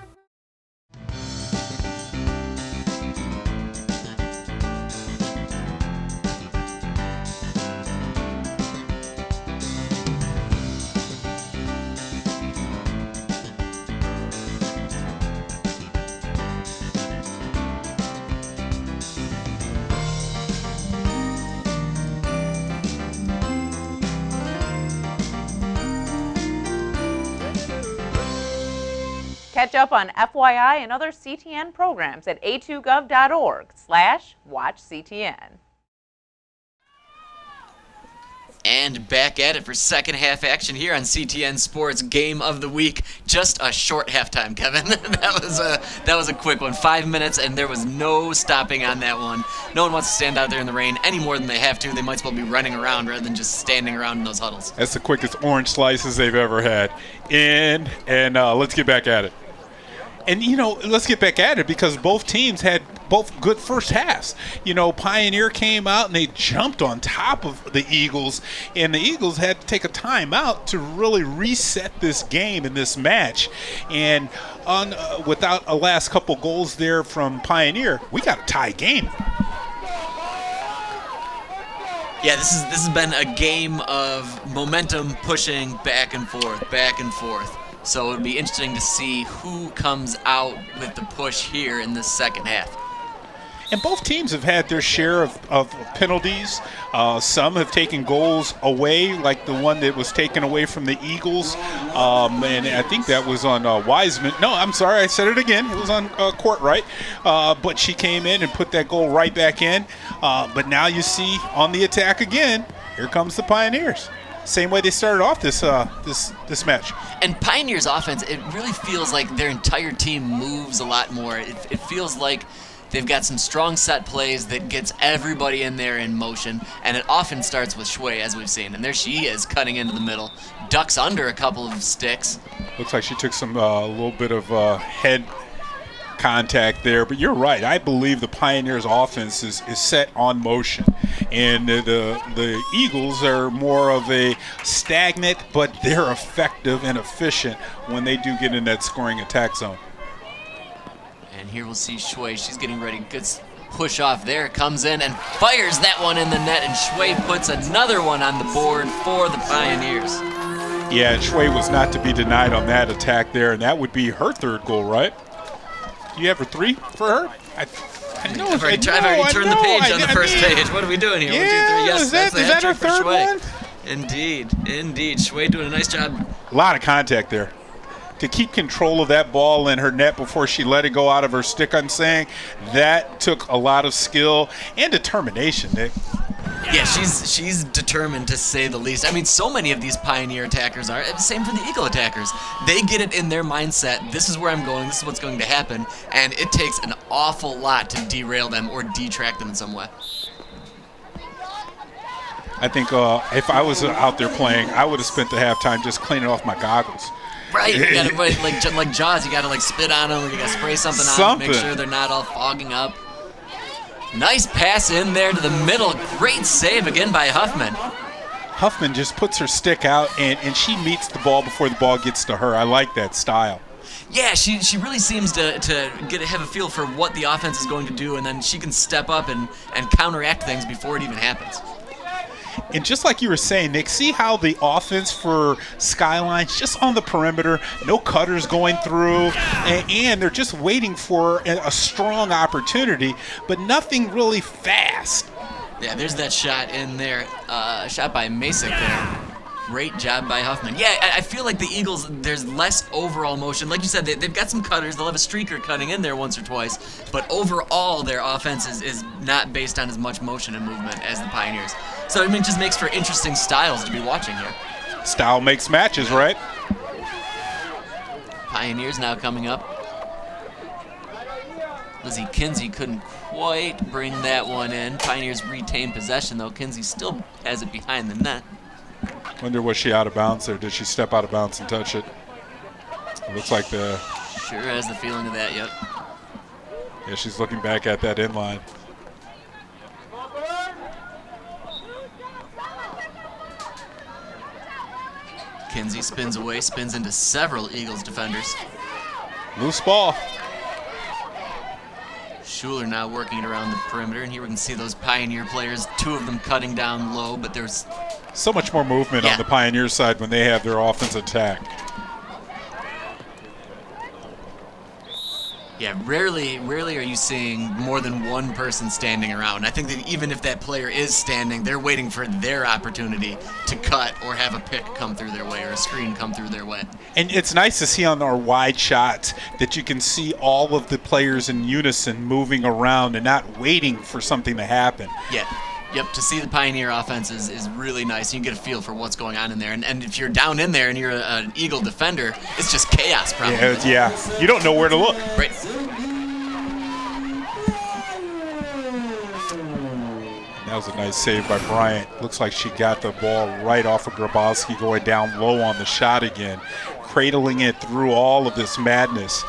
Catch up on FYI and other CTN programs at a2gov.org/watchCTN. And back at it for second half action here on CTN Sports Game of the Week. Just a short halftime, Kevin. that was a quick one. 5 minutes, and there was no stopping on that one. No one wants to stand out there in the rain any more than they have to. They might as well be running around rather than just standing around in those huddles. That's the quickest orange slices they've ever had. And let's get back at it. And, let's get back at it because both teams had both good first halves. Pioneer came out and they jumped on top of the Eagles, and the Eagles had to take a timeout to really reset this game in this match. And without a last couple goals there from Pioneer, we got a tie game. Yeah, this has been a game of momentum pushing back and forth, back and forth. So it'll be interesting to see who comes out with the push here in the second half. And both teams have had their share of penalties. Some have taken goals away, like the one that was taken away from the Eagles. And I think that was on Wiseman. No, I'm sorry, I said it again. It was on Courtwright. But she came in and put that goal right back in. But now you see on the attack again, here comes the Pioneers. Same way they started off this match. And Pioneer's offense, it really feels like their entire team moves a lot more. It feels like They've got some strong set plays that gets everybody in there in motion, and it often starts with Shui, as we've seen. And there she is, cutting into the middle, ducks under a couple of sticks. Looks like she took some a little bit of head contact there, but you're right. I believe the Pioneers' offense is set on motion, and the Eagles are more of a stagnant, but they're effective and efficient when they do get in that scoring attack zone. And here we'll see Shui. She's getting ready. Good push off there. Comes in and fires that one in the net, and Shui puts another one on the board for the Pioneers. Yeah, and Shui was not to be denied on that attack there, and that would be her third goal, right? You have her 3 for her? I know. I've already turned the page on the first page. What are we doing here? Yeah, 1, 2, 3. Yes, is that's that her for third Shui. one? Indeed. Shui doing a nice job. A lot of contact there. To keep control of that ball in her net before she let it go out of her stick, I'm saying, that took a lot of skill and determination, Nick. Yeah, she's determined, to say the least. I mean, so many of these Pioneer attackers are. Same for the Eagle attackers. They get it in their mindset, this is where I'm going, this is what's going to happen, and it takes an awful lot to derail them or detract them in some way. I think if I was out there playing, I would have spent the halftime just cleaning off my goggles. Right, you gotta, like Jaws, you gotta spit on them, or you gotta spray something on them, make sure they're not all fogging up. Nice pass in there to the middle. Great save again by Huffman. Huffman just puts her stick out, and she meets the ball before the ball gets to her. I like that style. Yeah, she really seems to have a feel for what the offense is going to do, and then she can step up and counteract things before it even happens. And just like you were saying, Nick, see how the offense for Skyline's just on the perimeter, no cutters going through, and they're just waiting for a strong opportunity, but nothing really fast. Yeah, there's that shot in there, shot by Masick there. Great job by Huffman. Yeah, I feel like the Eagles, there's less overall motion. Like you said, they've got some cutters. They'll have a streaker cutting in there once or twice. But overall, their offense is not based on as much motion and movement as the Pioneers. So it just makes for interesting styles to be watching here. Style makes matches, right? Pioneers now coming up. Lizzie Kinsey couldn't quite bring that one in. Pioneers retain possession, though. Kinsey still has it behind the net. Wonder, was she out of bounds, or did she step out of bounds and touch it? It looks like Sure has the feeling of that, yep. Yeah, she's looking back at that inline. Kinsey spins away, spins into several Eagles defenders. Loose ball. Schuler now working it around the perimeter, and here we can see those Pioneer players, 2 of them cutting down low, but there's so much more movement on the Pioneer side when they have their offensive attack. Yeah, rarely are you seeing more than one person standing around. I think that even if that player is standing, they're waiting for their opportunity to cut or have a pick come through their way or a screen come through their way. And it's nice to see on our wide shots that you can see all of the players in unison moving around and not waiting for something to happen. Yeah. Yep, to see the Pioneer offense is really nice. You get a feel for what's going on in there. And if you're down in there and you're an Eagle defender, it's just chaos probably. Yeah, you don't know where to look. Right. That was a nice save by Bryant. Looks like she got the ball right off of Grabowski, going down low on the shot again, cradling it through all of this madness.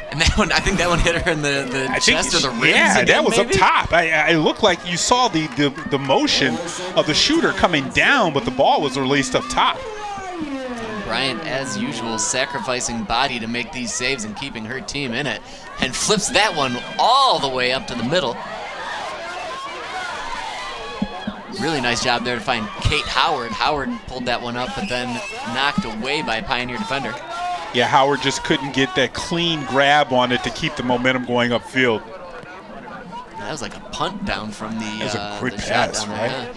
And that one, I think that one hit her in the chest or the ribs. Yeah, again, that was maybe? up top. I looked like you saw the motion of the shooter coming down, but the ball was released up top. Bryant, as usual, sacrificing body to make these saves and keeping her team in it, and flips that one all the way up to the middle. Really nice job there to find Kate Howard. Howard pulled that one up, but then knocked away by a Pioneer defender. Yeah, Howard just couldn't get that clean grab on it to keep the momentum going upfield. That was like a punt down from the That was a great the pass, shot down there, right?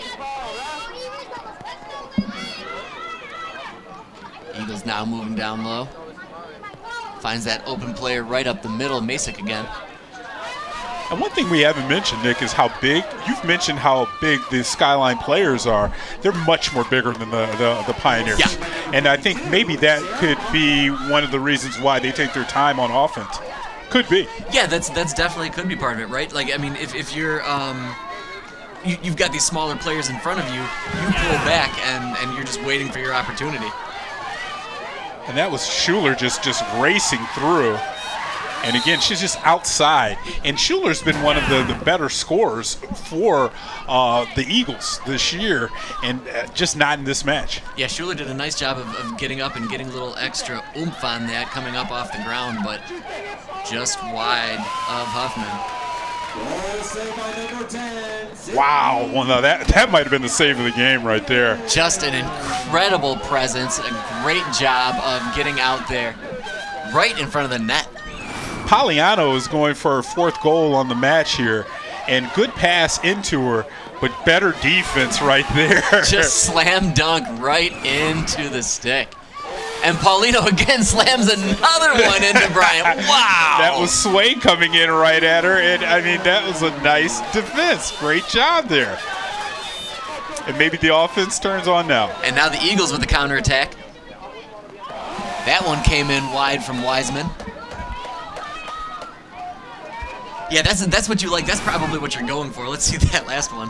yeah. Eagles now moving down low. Finds that open player right up the middle, Masick again. And one thing we haven't mentioned, Nick, is how big, you've mentioned how big the Skyline players are. They're much more bigger than the Pioneers. Yeah. And I think maybe that could be one of the reasons why they take their time on offense. Could be. Yeah, that's definitely could be part of it, right? Like, I mean, if you're you've got these smaller players in front of you, you pull back and you're just waiting for your opportunity. And that was Schuler just racing through. And again, she's just outside. And Schuler's been one of the better scorers for the Eagles this year, and just not in this match. Yeah, Schuler did a nice job of getting up and getting a little extra oomph on that coming up off the ground, but just wide of Huffman. Wow. Well, no, that might have been the save of the game right there. Just an incredible presence, a great job of getting out there right in front of the net. Poliano is going for her 4th goal on the match here, and good pass into her, but better defense right there. Just slam dunk right into the stick. And Paulino again slams another one into Bryant. Wow. That was Sway coming in right at her, and I mean, that was a nice defense. Great job there. And maybe the offense turns on now. And now the Eagles with the counterattack. That one came in wide from Wiseman. Yeah, that's what you like. That's probably what you're going for. Let's see that last one.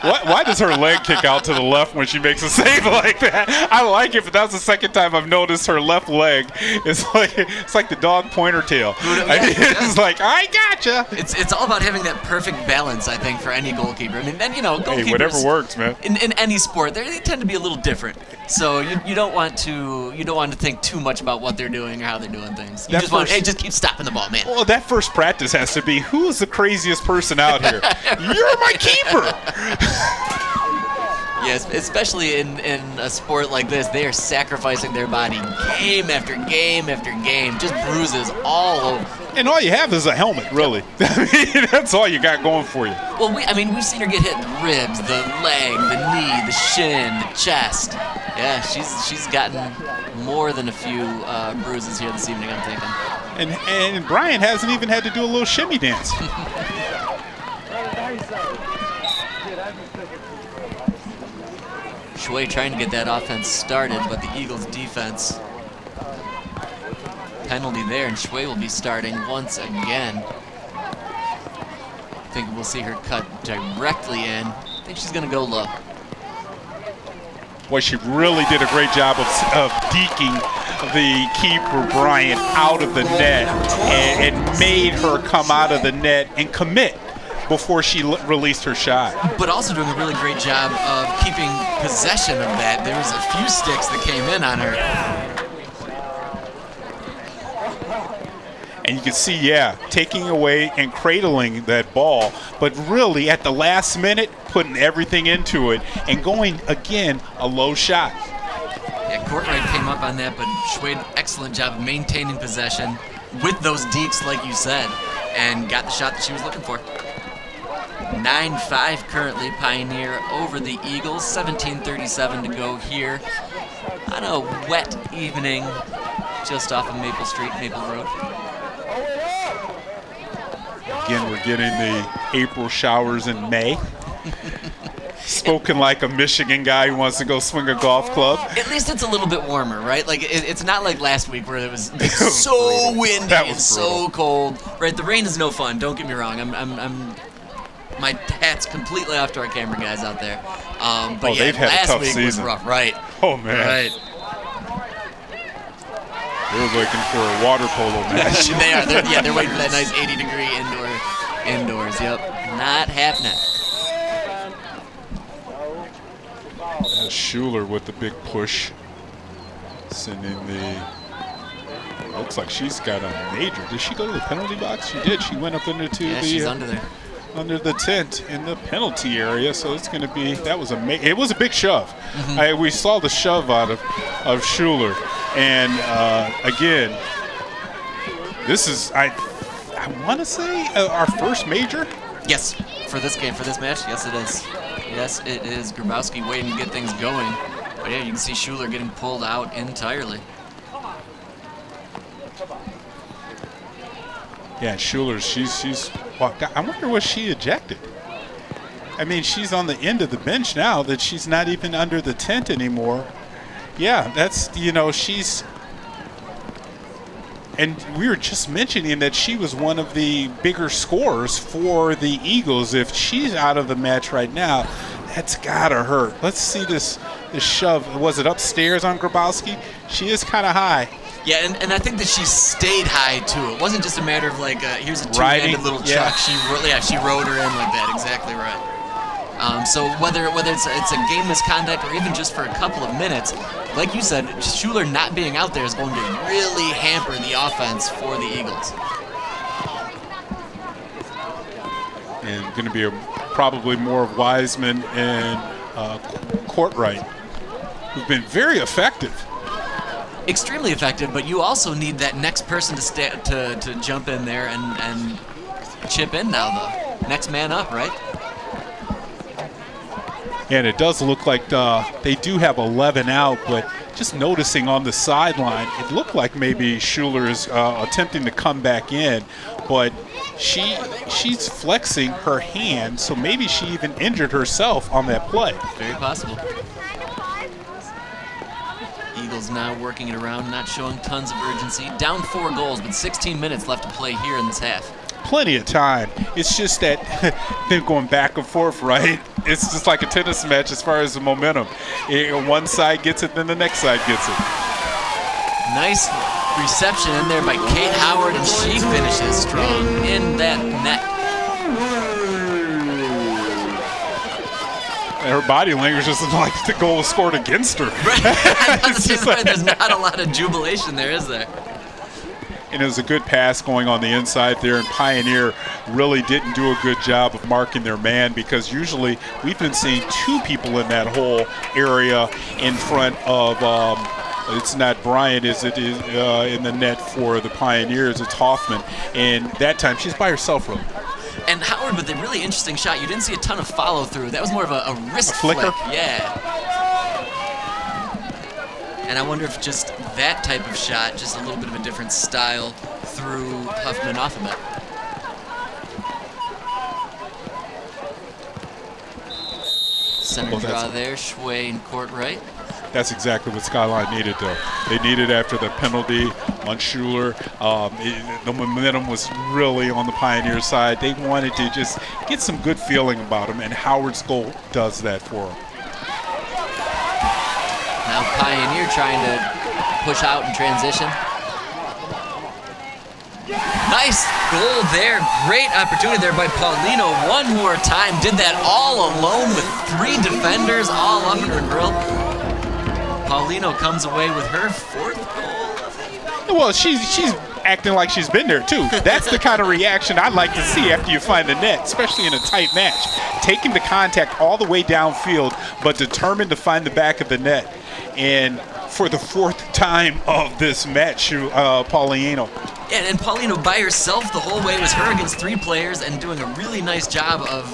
Why does her leg kick out to the left when she makes a save like that? I like it, but that's the second time I've noticed her left leg. It's like the dog pointer tail. It's like, I gotcha. It's all about having that perfect balance, I think, for any goalkeeper. I mean, then goalkeepers. Hey, whatever works, man. In any sport, they tend to be a little different. So you don't want to think too much about what they're doing or how they're doing things. You just keep stopping the ball, man. Well, that first practice has to be, who's the craziest person out here? You're my keeper. Yes, especially in a sport like this, they are sacrificing their body game after game after game, just bruises all over. And all you have is a helmet, really. I mean, that's all you got going for you. Well, we've seen her get hit in the ribs, the leg, the knee, the shin, the chest. Yeah, she's gotten more than a few bruises here this evening, I'm thinking. And Brian hasn't even had to do a little shimmy dance. Shui trying to get that offense started, but the Eagles' defense. Penalty there, and Shui will be starting once again. I think we'll see her cut directly in. I think she's going to go low. Boy, she really did a great job of deking the keeper, Bryant, out of the net and made her come out of the net and commit before she released her shot. But also doing a really great job of keeping possession of that. There was a few sticks that came in on her. And you can see, taking away and cradling that ball, but really at the last minute, putting everything into it and going, again, a low shot. Yeah, Courtright came up on that, but Schwade, excellent job of maintaining possession with those deeps, like you said, and got the shot that she was looking for. 9-5 currently, Pioneer over the Eagles. 17:37 to go here on a wet evening just off of Maple Street, Maple Road. Again, we're getting the April showers in May. Spoken like a Michigan guy who wants to go swing a golf club. At least it's a little bit warmer, right? Like it's not like last week where it was so windy and so cold. Right, the rain is no fun. Don't get me wrong. I'm my hat's completely off to our camera guys out there. But they've had last a tough week season. was rough, right? Oh man. Right. They're looking for a water polo match. They are. They're waiting for that nice 80-degree indoors. Yep. Not happening. Schuler with the big push. Sending looks like she's got a major. Did she go to the penalty box? She did. She went up She's under there. Under the tent in the penalty area, so it's going to be, it was a big shove. Mm-hmm. We saw the shove out of Schuler, and again, this is, I want to say, our first major? Yes, for this game, for this match, yes it is. Yes, it is. Grabowski waiting to get things going, but yeah, you can see Schuler getting pulled out entirely. Yeah, Schuler, she's I wonder was she ejected? I mean, she's on the end of the bench now that she's not even under the tent anymore. Yeah, that's, she's And we were just mentioning that she was one of the bigger scorers for the Eagles. If she's out of the match right now, that's gotta hurt. Let's see this shove. Was it upstairs on Grabowski? She is kind of high. Yeah, and I think that she stayed high too. It wasn't just a matter of like, here's a two-handed little chuck. She rode her in like that. Exactly right. So whether it's a game misconduct or even just for a couple of minutes, like you said, Schuler not being out there is going to really hamper the offense for the Eagles. And going to be probably more of Wiseman and Courtwright, who've been very effective. Extremely effective, but you also need that next person to jump in there and chip in now, the next man up, right? And it does look like they do have 11 out, but just noticing on the sideline, it looked like maybe Schuler is attempting to come back in, but she's flexing her hand, so maybe she even injured herself on that play. Very possible. Eagles now working it around, not showing tons of urgency. Down 4 goals, but 16 minutes left to play here in this half. Plenty of time. It's just that they're going back and forth, right? It's just like a tennis match as far as the momentum. One side gets it, then the next side gets it. Nice reception in there by Kate Howard, and she finishes strong in that net. And her body language doesn't like the goal was scored against her. Right. There's not a lot of jubilation there, is there? And it was a good pass going on the inside there, and Pioneer really didn't do a good job of marking their man, because usually we've been seeing 2 people in that whole area in front of, it's not Bryant, is it is in the net for the Pioneers, it's Hoffman, and that time she's by herself really. And Howard with a really interesting shot. You didn't see a ton of follow through. That was more of a wrist flicker. Yeah. And I wonder if just that type of shot, just a little bit of a different style, threw Huffman off a bit. Center draw there, Schway and Courtwright. That's exactly what Skyline needed, though. They needed after the penalty on Schuler. The momentum was really on the Pioneer side. They wanted to just get some good feeling about them, and Howard's goal does that for them. Now Pioneer trying to push out in transition. Nice goal there. Great opportunity there by Paulino. One more time. Did that all alone with 3 defenders all under her grill. Paulino comes away with her 4th goal. Well, she's acting like she's been there, too. That's the kind of reaction I'd like to see after you find the net, especially in a tight match. Taking the contact all the way downfield, but determined to find the back of the net. And for the 4th time of this match, Paulino. Yeah, and Paulino by herself the whole way. It was her against 3 players and doing a really nice job of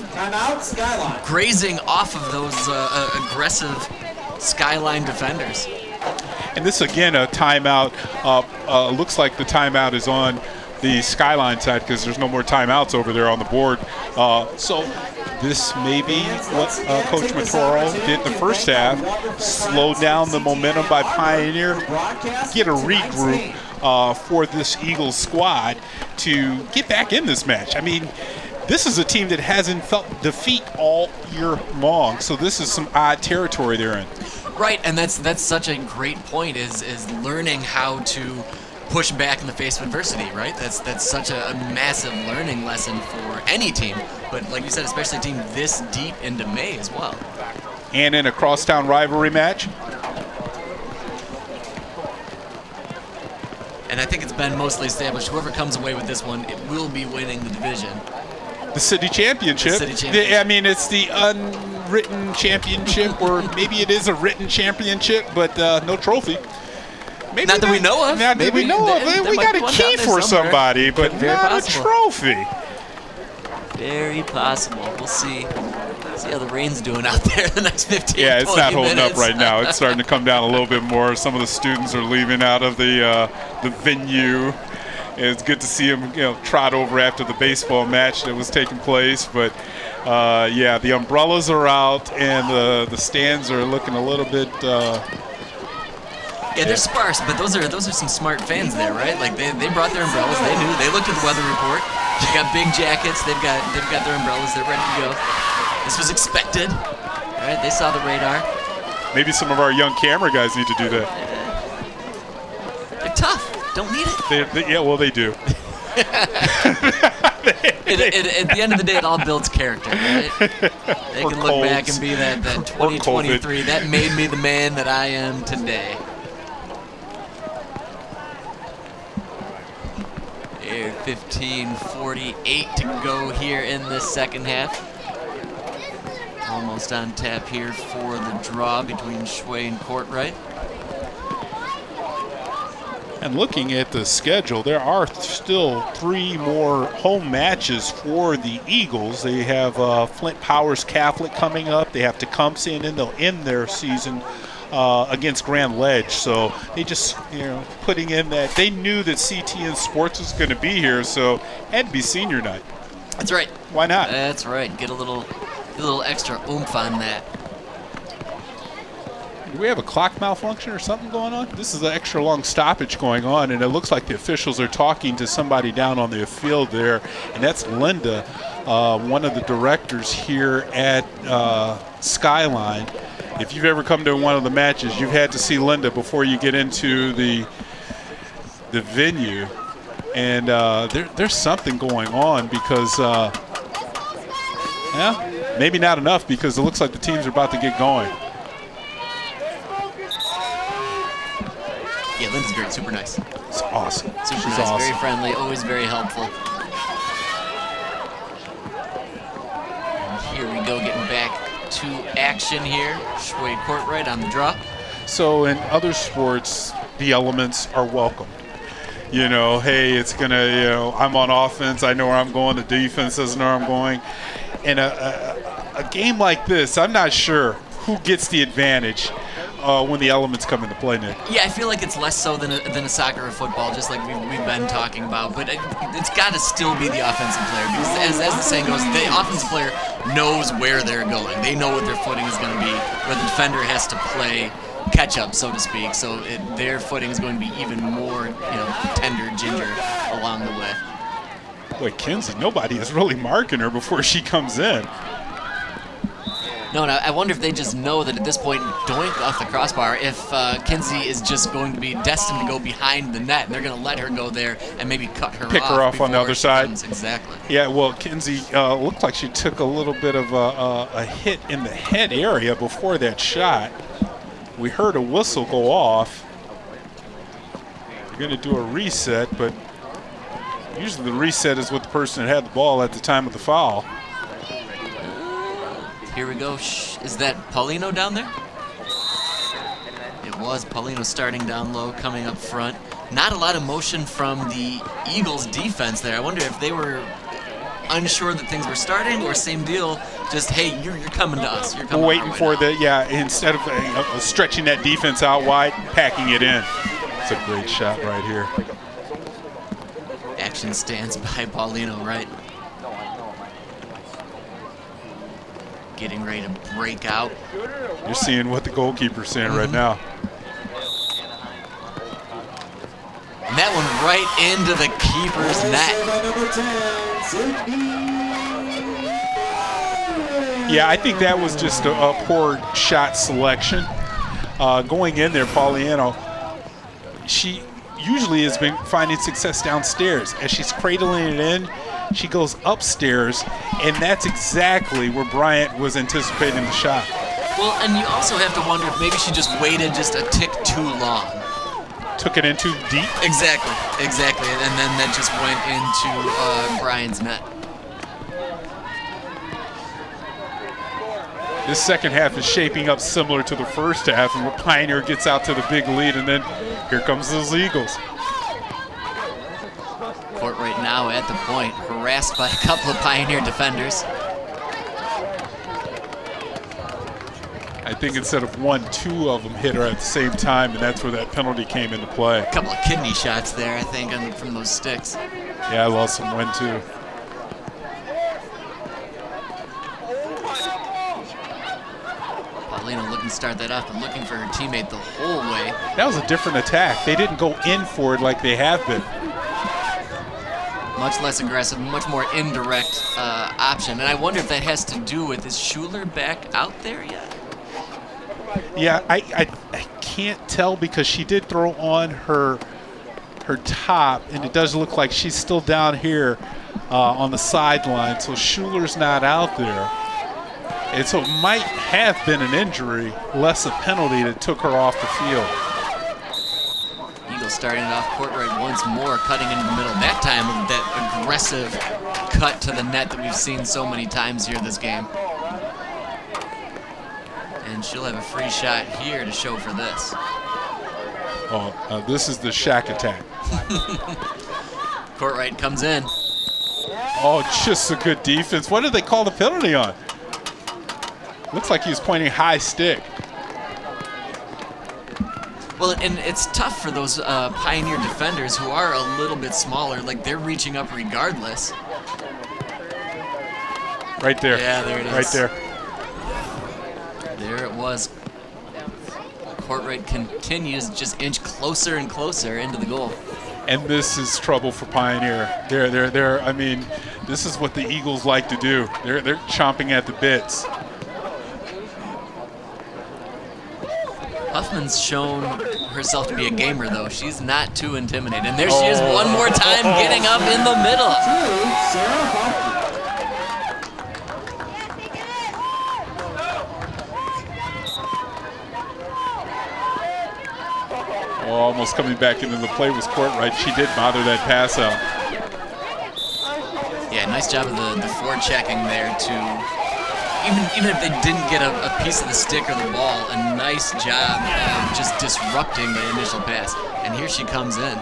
grazing off of those aggressive Skyline defenders. And this, again, a timeout. Looks like the timeout is on the Skyline side because there's no more timeouts over there on the board. So this may be what Coach Matoro did the first half, slow down the momentum by Pioneer, get a regroup for this Eagles squad to get back in this match. I mean, this is a team that hasn't felt defeat all year long, so this is some odd territory they're in. Right, and that's such a great point, is learning how to push back in the face of adversity, right? That's such a massive learning lesson for any team, but like you said, especially a team this deep into May as well. And in a crosstown rivalry match. And I think it's been mostly established, whoever comes away with this one, it will be winning the division. The city championship. I mean, it's the unwritten championship, or maybe it is a written championship, but no trophy. Maybe not that we know of. Not that we know of. We got a key for somebody, but not a trophy. Very possible. We'll see. See how the rain's doing out there the next 15 Yeah, it's not holding minutes. up right now. It's starting to come down a little bit more. Some of the students are leaving out of the venue. It's good to see them, trot over after the baseball match that was taking place. But yeah, the umbrellas are out, and the stands are looking a little bit Yeah, they're sparse, but those are some smart fans there, right? Like they brought their umbrellas. They knew. They looked at the weather report. They got big jackets. They've got their umbrellas. They're ready to go. This was expected, right? They saw the radar. Maybe some of our young camera guys need to do that. They're tough. Don't need it. Yeah, well, they do. At the end of the day, it all builds character, right? They can look back and be that 2023. That made me the man that I am today. 15:48 to go here in the second half. Almost on tap here for the draw between Schway and Courtright. And looking at the schedule, there are still 3 more home matches for the Eagles. They have Flint Powers Catholic coming up. They have Tecumseh, and then they'll end their season against Grand Ledge. So they just, putting in that. They knew that CTN Sports was going to be here, so it'd be senior night. That's right. Why not? That's right. Get a little extra oomph on that. Do we have a clock malfunction or something going on? This is an extra long stoppage going on, and it looks like the officials are talking to somebody down on the field there, and that's Linda, one of the directors here at Skyline. If you've ever come to one of the matches, you've had to see Linda before you get into the venue, and there's something going on because, maybe not enough because it looks like the teams are about to get going. Yeah, Linda's great. Super nice. It's awesome. Super She's nice. awesome. Very friendly. Always very helpful. And here we go, getting back to action here. Schway Courtright on the draw. So in other sports, the elements are welcome. Hey, it's going to, I'm on offense. I know where I'm going. The defense doesn't know where I'm going. In a game like this, I'm not sure who gets the advantage when the elements come into play, Nick. Yeah, I feel like it's less so than a soccer or football, just like we've been talking about. But it's got to still be the offensive player because, as the saying goes, the offensive player knows where they're going. They know what their footing is going to be, where the defender has to play catch up, so to speak. So their footing is going to be even more, tender ginger along the way. Boy, Kinsey, nobody is really marking her before she comes in. No, and I wonder if they just know that at this point, doink off the crossbar, if Kinsey is just going to be destined to go behind the net, and they're going to let her go there and maybe cut her Pick her off on the other side. Exactly. Yeah, well, Kinsey looked like she took a little bit of a hit in the head area before that shot. We heard a whistle go off. They're going to do a reset, but usually the reset is with the person that had the ball at the time of the foul. Here we go. Is that Paulino down there? It was Paulino starting down low, coming up front. Not a lot of motion from the Eagles defense there. I wonder if they were unsure that things were starting or same deal, just, hey, you're coming to us. You're coming We're waiting for instead of stretching that defense out wide, packing it in. It's a great shot right here. Action stance by Paulino, right? Getting ready to break out. You're seeing what the goalkeeper's saying right now. And that one right into the keeper's net. Yeah, I think that was just a poor shot selection. Going in there, Paulino, she usually has been finding success downstairs. As she's cradling it in, she goes upstairs, and that's exactly where Bryant was anticipating the shot. Well, and you also have to wonder if maybe she just waited just a tick too long. Took it in too deep? Exactly. And then that just went into Bryant's net. This second half is shaping up similar to the first half, and where Pioneer gets out to the big lead, and then here comes those Eagles. Courtright now at the point, harassed by a couple of Pioneer defenders. I think instead of one, 2 of them hit her at the same time, and that's where that penalty came into play. A couple of kidney shots there, I think, from those sticks. Yeah, I lost some wind too. Paulino looking start that off, but looking for her teammate the whole way. That was a different attack. They didn't go in for it like they have been. Much less aggressive, much more indirect option. And I wonder if that has to do with, is Schuler back out there yet? Yeah, I can't tell because she did throw on her top, and it does look like she's still down here on the sideline, so Schuler's not out there. And so it might have been an injury, less a penalty that took her off the field. Eagles starting it off court right once more, cutting into the middle. That time with that aggressive cut to the net that we've seen so many times here this game. And she'll have a free shot here to show for this. Oh, this is the Shaq attack. Courtright comes in. Oh, just a good defense. What did they call the penalty on? Looks like he was pointing high stick. Well, and it's tough for those Pioneer defenders who are a little bit smaller. Like, they're reaching up regardless. Right there. Yeah, there it is. Right there. There it was. Courtright continues just inch closer and closer into the goal. And this is trouble for Pioneer. They're I mean, this is what the Eagles like to do. They're chomping at the bits. Huffman's shown herself to be a gamer, though. She's not too intimidated. And there she is one more time, getting up in the middle. Oh, almost coming back into the play was Courtright. She did bother that pass out. Yeah, nice job of the forechecking there to... Even if they didn't get a piece of the stick or the ball, a nice job of just disrupting the initial pass. And here she comes in.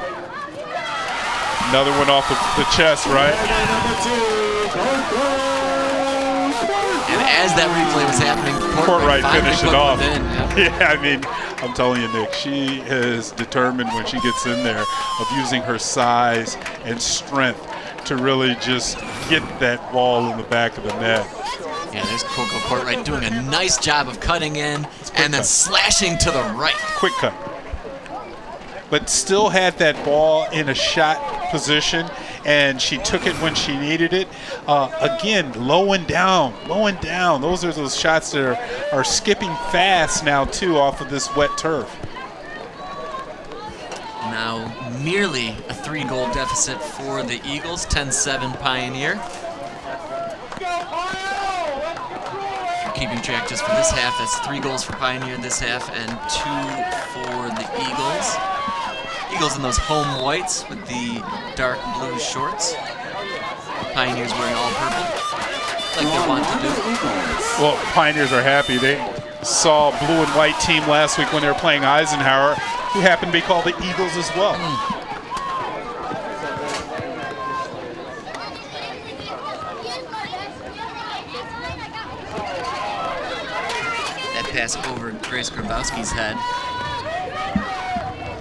Another one off the chest, right? And as that replay was happening, Courtright finished it off. Yep. Yeah, I mean, I'm telling you, Nick, she is determined when she gets in there of using her size and strength to really just get that ball in the back of the net. Yeah, there's Coco Courtright doing a nice job of cutting in and then slashing to the right. Quick cut. But still had that ball in a shot position, and she took it when she needed it. Again, low and down. Those are those shots that are skipping fast now, too, off of this wet turf. Now, nearly a 3-goal deficit for the Eagles, 10-7 Pioneer. Keeping track just for this half, that's 3 goals for Pioneer this half and 2 for the Eagles. Eagles in those home whites with the dark blue shorts. Pioneers wearing all purple, like they want to do. Well, Pioneers are happy. They saw a blue and white team last week when they were playing Eisenhower, who happened to be called the Eagles as well. Pass over Grace Grabowski's head.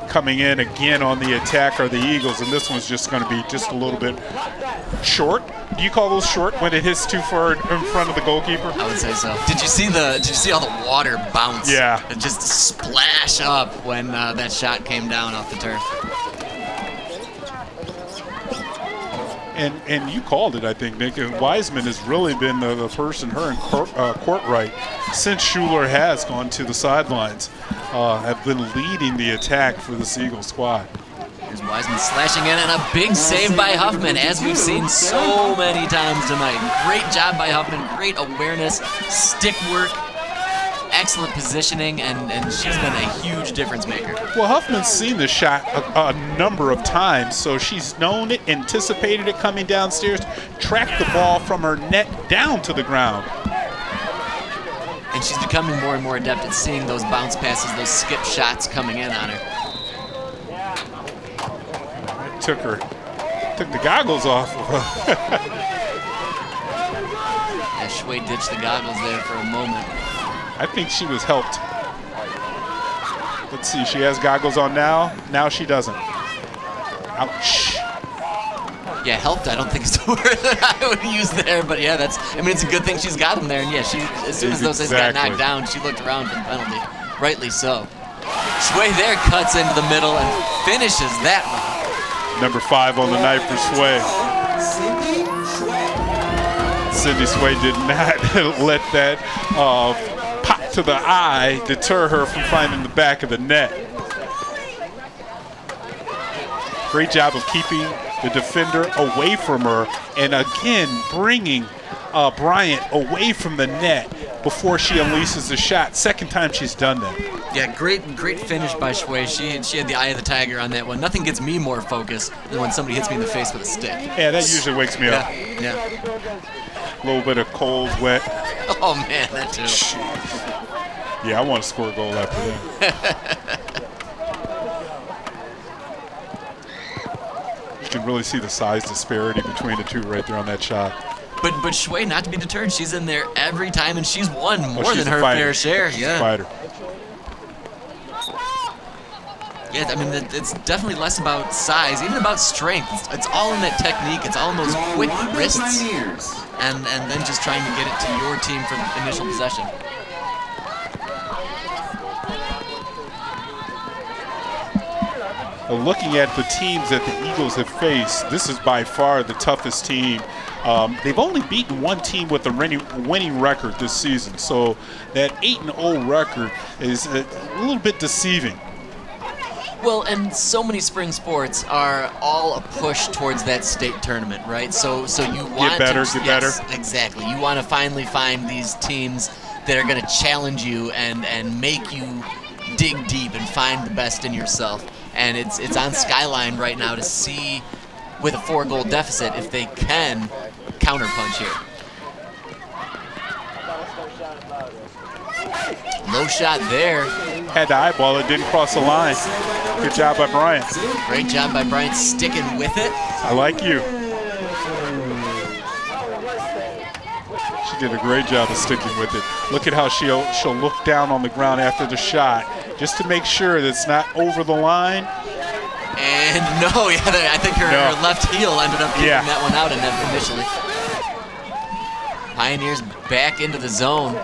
Coming in again on the attack are the Eagles, and this one's just going to be just a little bit short. Do you call those short when it hits too far in front of the goalkeeper? I would say so. Did you see all the water bounce? Yeah. It just splash up when that shot came down off the turf. And you called it, I think, Nick. And Wiseman has really been the person, her and Courtright, since Schuler has gone to the sidelines, have been leading the attack for this Eagles squad. Here's Wiseman slashing in, and a big save by Huffman, as we've seen so many times tonight. Great job by Huffman, great awareness, stick work, excellent positioning, and she's been a huge difference maker. Well, Huffman's seen the shot a number of times, so she's known it, anticipated it coming downstairs, tracked the ball from her net down to the ground. And she's becoming more and more adept at seeing those bounce passes, those skip shots coming in on her. Took the goggles off of her. Yeah, Shui ditched the goggles there for a moment. I think she was helped. Let's see, she has goggles on now. Now she doesn't. Ouch. Yeah, helped, I don't think is the word that I would use there, but yeah, it's a good thing she's got him there, and yeah, as soon as those guys got knocked down, she looked around for the penalty, rightly so. Sway there cuts into the middle and finishes that one. Number 5 on the night for Sway. Cindy Sway did not let that pop to the eye deter her from finding the back of the net. Great job of keeping the defender away from her, and again bringing Bryant away from the net before she unleashes the shot. Second time she's done that. Yeah, great finish by Shui. She had the eye of the tiger on that one. Nothing gets me more focused than when somebody hits me in the face with a stick. Yeah, that usually wakes me up. Yeah. A little bit of cold, wet. Oh man, that too. Jeez. Yeah, I want to score a goal after that. You can really see the size disparity between the two right there on that shot. But Shui, not to be deterred, she's in there every time, and she's won more she's than her fair share. She's a fighter. Yeah, I mean, it's definitely less about size, even about strength. It's all in that technique. It's all in those quick wrists, and then just trying to get it to your team for the initial possession. Looking at the teams that the Eagles have faced, this is by far the toughest team. They've only beaten one team with a winning record this season, so that 8-0 record is a little bit deceiving. Well, and so many spring sports are all a push towards that state tournament, right? So you want get better. Exactly. You want to finally find these teams that are going to challenge you and make you dig deep and find the best in yourself. And it's on Skyline right now to see, with a 4-goal deficit, if they can counterpunch here. Low shot there. Had to eyeball it, didn't cross the line. Good job by Bryant. Great job by Bryant sticking with it. I like you. She did a great job of sticking with it. Look at how she'll look down on the ground after the shot just to make sure that it's not over the line. And no, yeah, I think her left heel ended up kicking that one out initially. Pioneers back into the zone.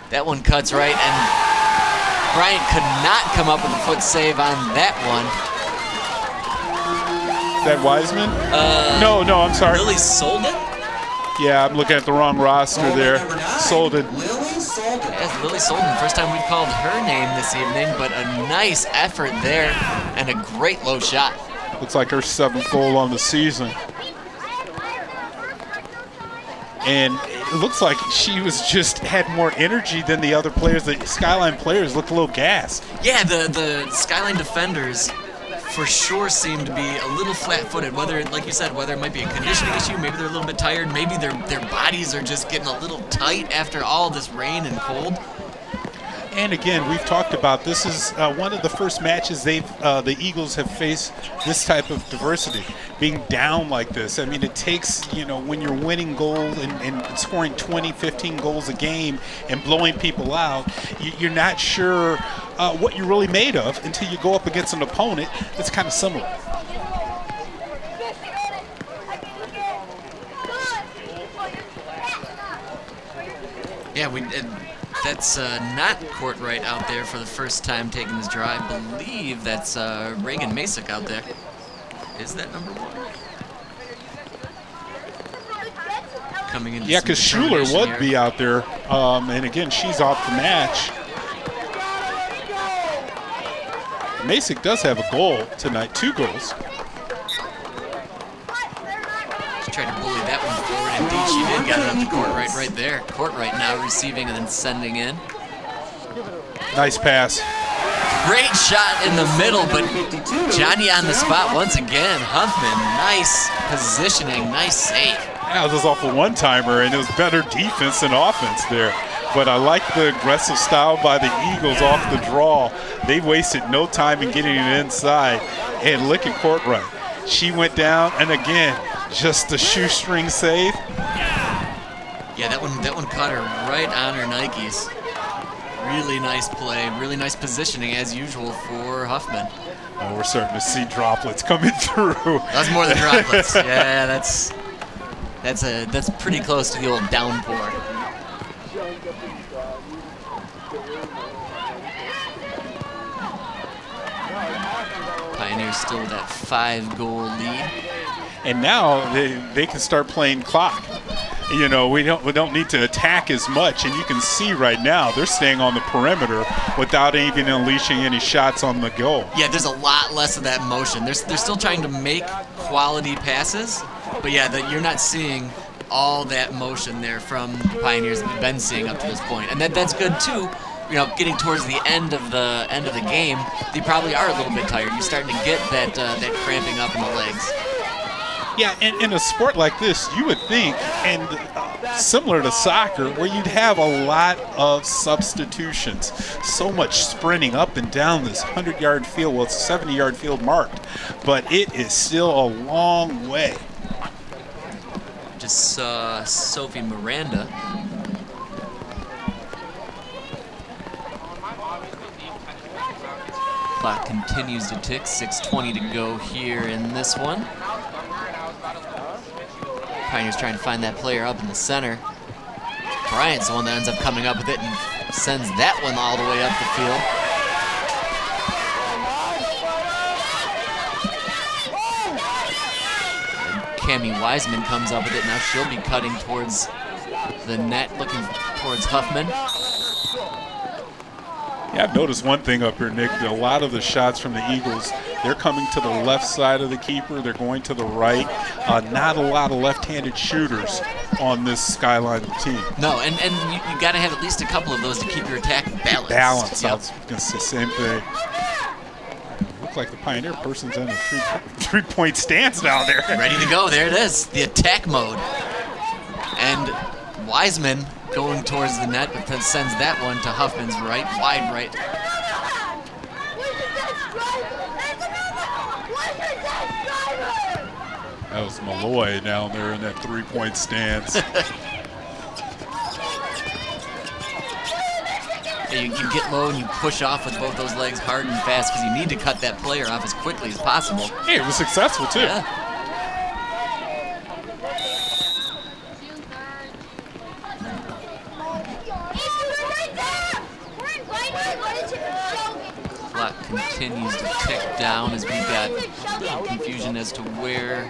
That one cuts right, and Bryant could not come up with a foot save on that one. Is that Wiseman? No, I'm sorry. Lily Solden? Yeah, I'm looking at the wrong roster there. Solden. Yes, Lily Solden. First time we've called her name this evening, but a nice effort there and a great low shot. Looks like her 7th goal on the season. And it looks like she had more energy than the other players. The Skyline players looked a little gassed. Yeah, the Skyline defenders for sure seem to be a little flat-footed. Whether, like you said, whether it might be a conditioning issue, maybe they're a little bit tired, maybe their bodies are just getting a little tight after all this rain and cold. And again, we've talked about this is one of the first matches the Eagles have faced this type of diversity, being down like this. I mean, it takes, when you're winning goals and scoring 20, 15 goals a game and blowing people out, you're not sure what you're really made of until you go up against an opponent that's kind of similar. Yeah, that's not Courtwright out there for the first time taking his draw. I believe that's Reagan Masick out there. Is that number 1? Coming in. Yeah, because Schuler would be out there. And again, she's off the match. Masick does have a goal tonight, 2 goals. She tried to bully that one forward. Indeed, she did. Got it up to Courtwright right there. Courtwright now receiving and then sending in. Nice pass. Great shot in the middle, but Johnny on the spot once again. Huffman, nice positioning, nice save. Yeah, this was off a one-timer, and it was better defense than offense there. But I like the aggressive style by the Eagles off the draw. They wasted no time in getting it inside. And look at Courtwright. She went down, and again, just the shoestring save. Yeah, that one caught her right on her Nikes. Really nice play, really nice positioning as usual for Huffman. Oh, we're starting to see droplets coming through. That's more than droplets. Yeah, that's pretty close to the old downpour. Pioneers still with that 5-goal lead. And now they can start playing clock. You know, we don't need to attack as much, and you can see right now they're staying on the perimeter without even unleashing any shots on the goal. Yeah, there's a lot less of that motion. They're still trying to make quality passes, but yeah, you're not seeing all that motion there from Pioneers that we've been seeing up to this point, and that's good too. You know, getting towards the end of the game, they probably are a little bit tired. You're starting to get that cramping up in the legs. Yeah, and in a sport like this, you would think, and similar to soccer, where you'd have a lot of substitutions, so much sprinting up and down this 100-yard field. Well, it's a 70-yard field marked, but it is still a long way. Just saw Sophie Miranda. Clock continues to tick, 6:20 to go here in this one. Pioneers trying to find that player up in the center. Bryant's the one that ends up coming up with it and sends that one all the way up the field. And Cammie Wiseman comes up with it. Now she'll be cutting towards the net, looking towards Huffman. Yeah, I've noticed one thing up here, Nick. A lot of the shots from the Eagles, they're coming to the left side of the keeper. They're going to the right. Not a lot of left-handed shooters on this Skyline team. No, and you got to have at least a couple of those to keep your attack balanced. Yep. I was going to say the same thing. Looks like the Pioneer person's in a three-point stance down there. Ready to go. There it is, the attack mode. And Wiseman going towards the net, but then sends that one to Huffman's right, wide right. That was Malloy down there in that three-point stance. Yeah, you get low and you push off with both those legs hard and fast because you need to cut that player off as quickly as possible. Hey, it was successful too. Yeah. Clock continues to tick down as we've got confusion as to where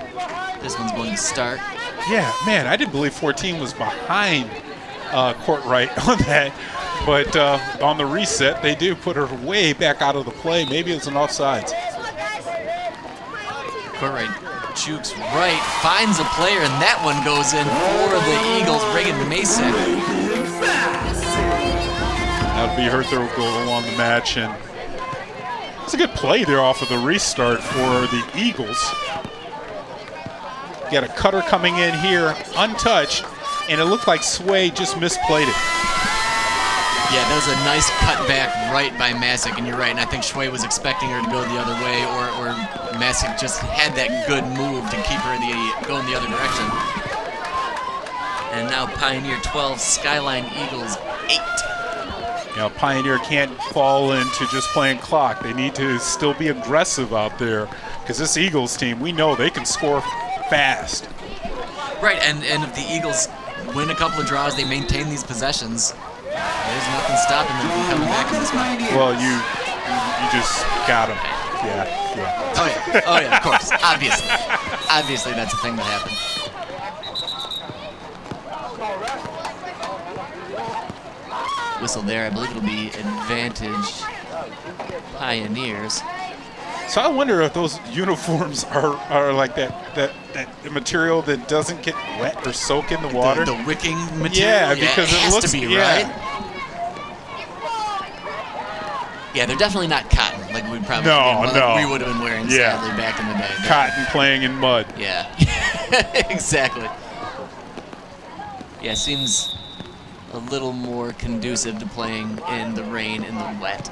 this one's going to start. Yeah, man, I didn't believe 14 was behind court right on that. But on the reset, they do put her way back out of the play. Maybe it's an offsides. Court right, jukes right, finds a player, and that one goes in for the Eagles, Reagan Masek. That'll be her third goal on the match, and it's a good play there off of the restart for the Eagles. Got a cutter coming in here, untouched, and it looked like Sway just misplayed it. Yeah, that was a nice cutback right by Masek, and you're right, and I think Sway was expecting her to go the other way, or Masek just had that good move to keep her going the other direction. And now Pioneer 12, Skyline Eagles 8. You know, Pioneer can't fall into just playing clock. They need to still be aggressive out there because this Eagles team, we know they can score fast. Right, and if the Eagles win a couple of draws, they maintain these possessions, there's nothing stopping them from coming back in this one. Well, you just got them. Yeah. Oh yeah, of course. Obviously that's a thing that happened. Whistle there, I believe it'll be advantage Pioneers. So I wonder if those uniforms are like that material that doesn't get wet or soak in the water. The wicking material? Yeah, because it looks to be, right? Yeah, they're definitely not cotton like we probably we would have been wearing sadly back in the day. Cotton playing in mud. Yeah, exactly. Yeah, seems a little more conducive to playing in the rain and the wet.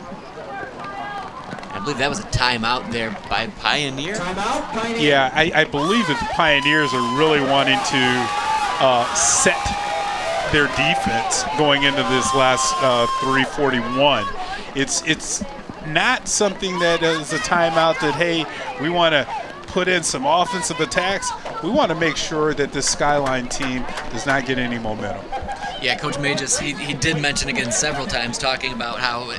I believe that was a timeout there by Pioneer. Timeout, Pioneer. Yeah, I believe that the Pioneers are really wanting to set their defense going into this last 3:41. It's not something that is a timeout that, hey, we want to put in some offensive attacks. We want to make sure that this Skyline team does not get any momentum. Yeah, Coach Mages, he did mention again several times talking about how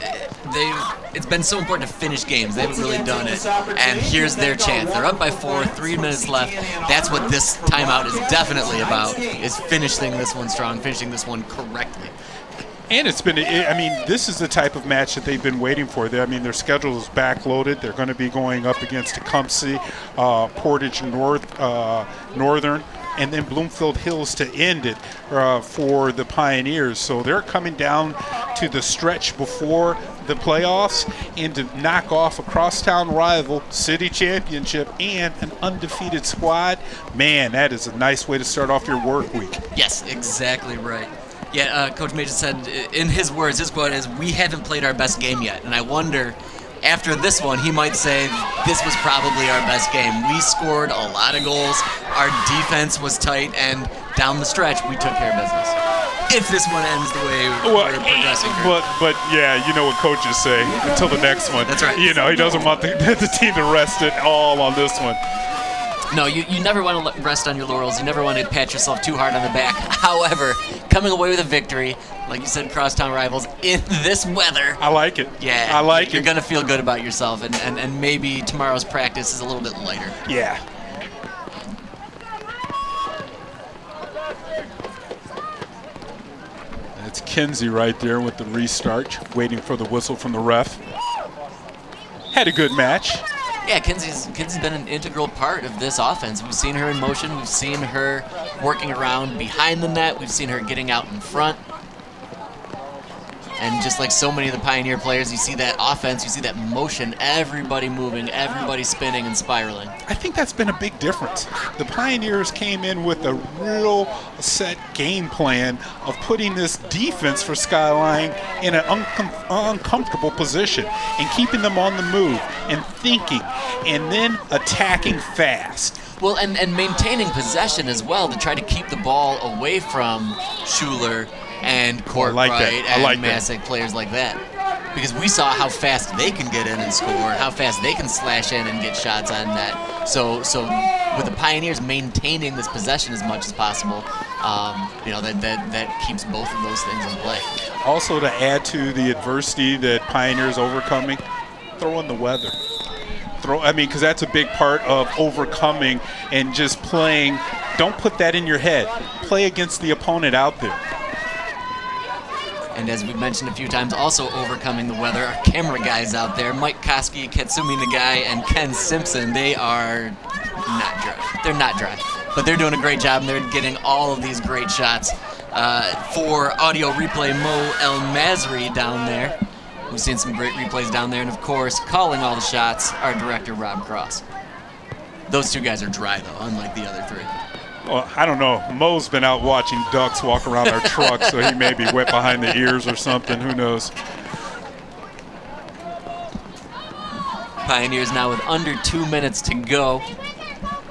it's been so important to finish games. They haven't really done it, and here's their chance. They're up by 4, 3 minutes left. That's what this timeout is definitely about, is finishing this one strong, finishing this one correctly. And it's been, I mean, this is the type of match that they've been waiting for. I mean, their schedule is backloaded. They're going to be going up against Tecumseh, Portage Northern, and then Bloomfield Hills to end it for the Pioneers. So they're coming down to the stretch before the playoffs and to knock off a crosstown rival, city championship, and an undefeated squad. Man, that is a nice way to start off your work week. Yes, exactly right. Yeah, Coach Major said, in his words, his quote is, "We haven't played our best game yet." And I wonder, after this one, he might say, this was probably our best game. We scored a lot of goals, our defense was tight, and down the stretch, we took care of business. If this one ends the way we're progressing. But yeah, you know what coaches say, until the next one. That's right. You know, he doesn't want the team to rest it all on this one. No, you never want to rest on your laurels. You never want to pat yourself too hard on the back. However, coming away with a victory, like you said, crosstown rivals, in this weather. I like it. Yeah, I like You're it. going to feel good about yourself, and maybe tomorrow's practice is a little bit lighter. Yeah. That's Kinsey right there with the restart, waiting for the whistle from the ref. Had a good match. Yeah, Kinsey's been an integral part of this offense. We've seen her in motion. We've seen her working around behind the net. We've seen her getting out in front. And just like so many of the Pioneer players, you see that offense, you see that motion, everybody moving, everybody spinning and spiraling. I think that's been a big difference. The Pioneers came in with a real set game plan of putting this defense for Skyline in an uncomfortable position and keeping them on the move and thinking and then attacking fast. Well, and maintaining possession as well to try to keep the ball away from Schuler and Courtwright and Masick, players like that. Because we saw how fast they can get in and score, how fast they can slash in and get shots on net. So with the Pioneers maintaining this possession as much as possible, that keeps both of those things in play. Also, to add to the adversity that Pioneers overcoming, throw in the weather. Because that's a big part of overcoming and just playing. Don't put that in your head. Play against the opponent out there. And as we've mentioned a few times, also overcoming the weather, our camera guys out there, Mike Koski, Katsumi Nagai, and Ken Simpson, they are not dry. They're not dry. But they're doing a great job, and they're getting all of these great shots. For audio replay, Mo El Masri down there. We've seen some great replays down there. And, of course, calling all the shots, our director, Rob Cross. Those two guys are dry, though, unlike the other three. Well, I don't know. Mo's been out watching ducks walk around our truck, so he may be wet behind the ears or something. Who knows? Pioneers now with under 2 minutes to go.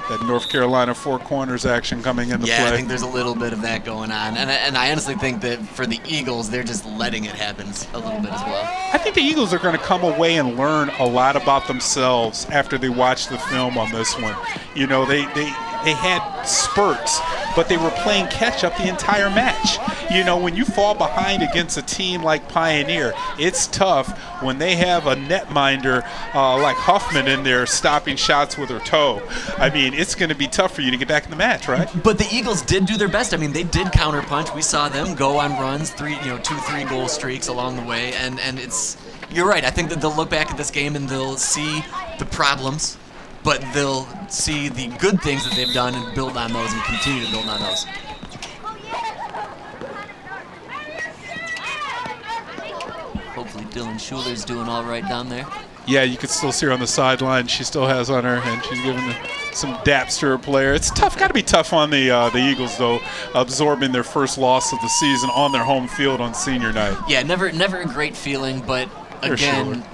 That North Carolina four corners action coming into play. Yeah, I think there's a little bit of that going on. And I honestly think that for the Eagles, they're just letting it happen a little bit as well. I think the Eagles are going to come away and learn a lot about themselves after they watch the film on this one. You know, they had spurts, but they were playing catch-up the entire match. You know, when you fall behind against a team like Pioneer, it's tough when they have a netminder like Huffman in there stopping shots with her toe. I mean, it's going to be tough for you to get back in the match, right? But the Eagles did do their best. I mean, they did counterpunch. We saw them go on runs, 2-3 goal streaks along the way, and it's, you're right. I think that they'll look back at this game and they'll see the problems, but they'll see the good things that they've done and build on those and continue to build on those. Hopefully Dylan Schuler's doing all right down there. Yeah, you can still see her on the sideline. She still has on her, and she's giving some daps to her player. It's tough. Got to be tough on the Eagles, though, absorbing their first loss of the season on their home field on senior night. Yeah, never a great feeling, but again,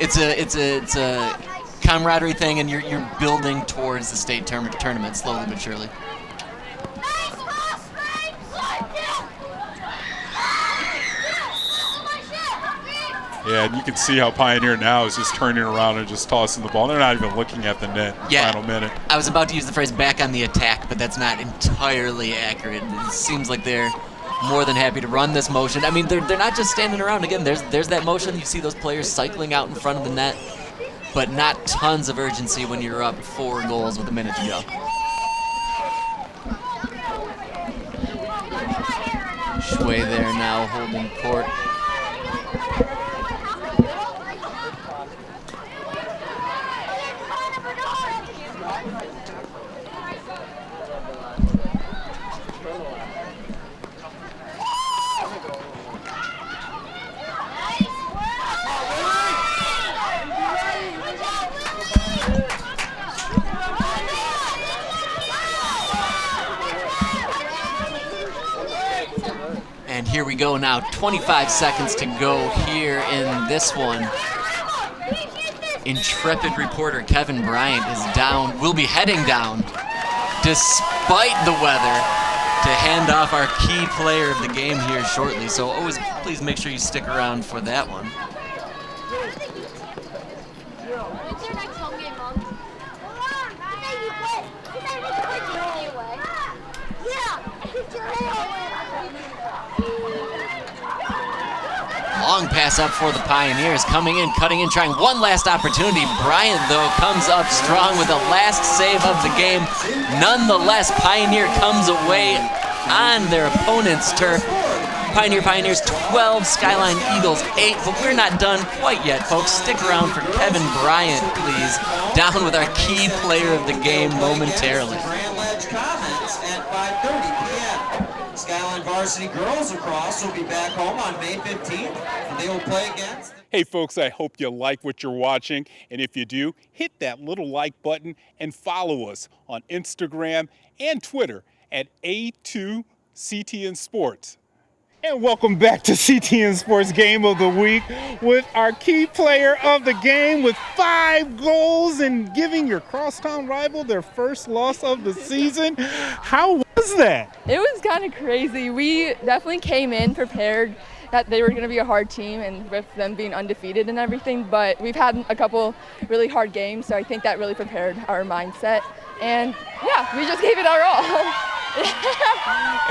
it's a camaraderie thing, and you're building towards the state tournament slowly but surely. And you can see how Pioneer now is just turning around and just tossing the ball. They're not even looking at the net in the final minute. I was about to use the phrase back on the attack, but that's not entirely accurate. It seems like they're more than happy to run this motion. I mean, they're not just standing around. Again, there's that motion. You see those players cycling out in front of the net, but not tons of urgency when you're up 4 goals with a minute to go. Shui there now holding court. And here we go now, 25 seconds to go here in this one. Intrepid reporter Kevin Bryant is down, will be heading down, despite the weather, to hand off our key player of the game here shortly. So always please make sure you stick around for that one. When's your next home game, Mom? Long pass up for the Pioneers, coming in, cutting in, trying one last opportunity. Bryant, though, comes up strong with the last save of the game. Nonetheless, Pioneer comes away on their opponent's turf. Pioneers 12, Skyline Eagles 8, but we're not done quite yet, folks. Stick around for Kevin Bryant, please. Down with our key player of the game momentarily. Grand Ledge Commons at 5:30 p.m. Skyline Varsity Girls Lacrosse will be back home on May 15th, and they will play against... Hey folks, I hope you like what you're watching, and if you do, hit that little like button and follow us on Instagram and Twitter at A2CTN Sports. And welcome back to CTN Sports Game of the Week with our key player of the game with 5 goals and giving your crosstown rival their first loss of the season. How was that? It was kind of crazy. We definitely came in prepared that they were going to be a hard team and with them being undefeated and everything, but we've had a couple really hard games, so I think that really prepared our mindset. And yeah, we just gave it our all.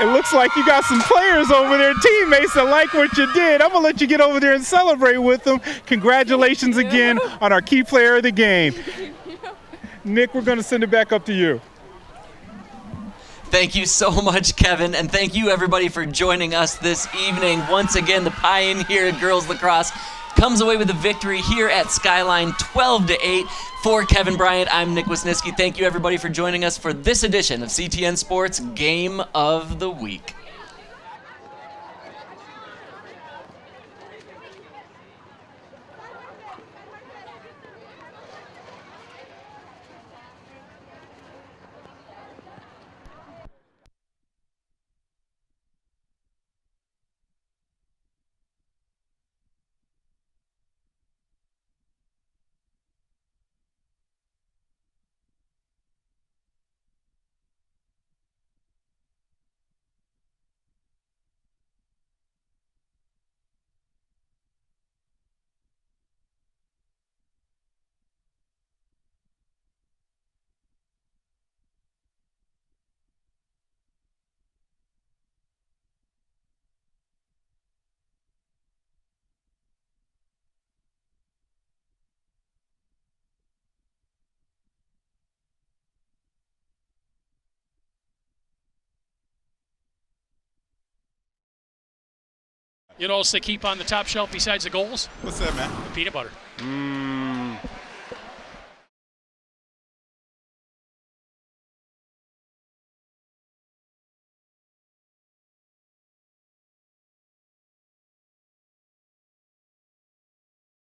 It looks like you got some players over there, teammates that like what you did. I'm going to let you get over there and celebrate with them. Congratulations again on our key player of the game. Nick, we're going to send it back up to you. Thank you so much, Kevin, and thank you, everybody, for joining us this evening. Once again, the Pioneer Girls Lacrosse comes away with a victory here at Skyline, 12-8. For Kevin Bryant, I'm Nick Wisniewski. Thank you, everybody, for joining us for this edition of CTN Sports Game of the Week. You know, else they keep on the top shelf besides the goals? What's that, man? The peanut butter.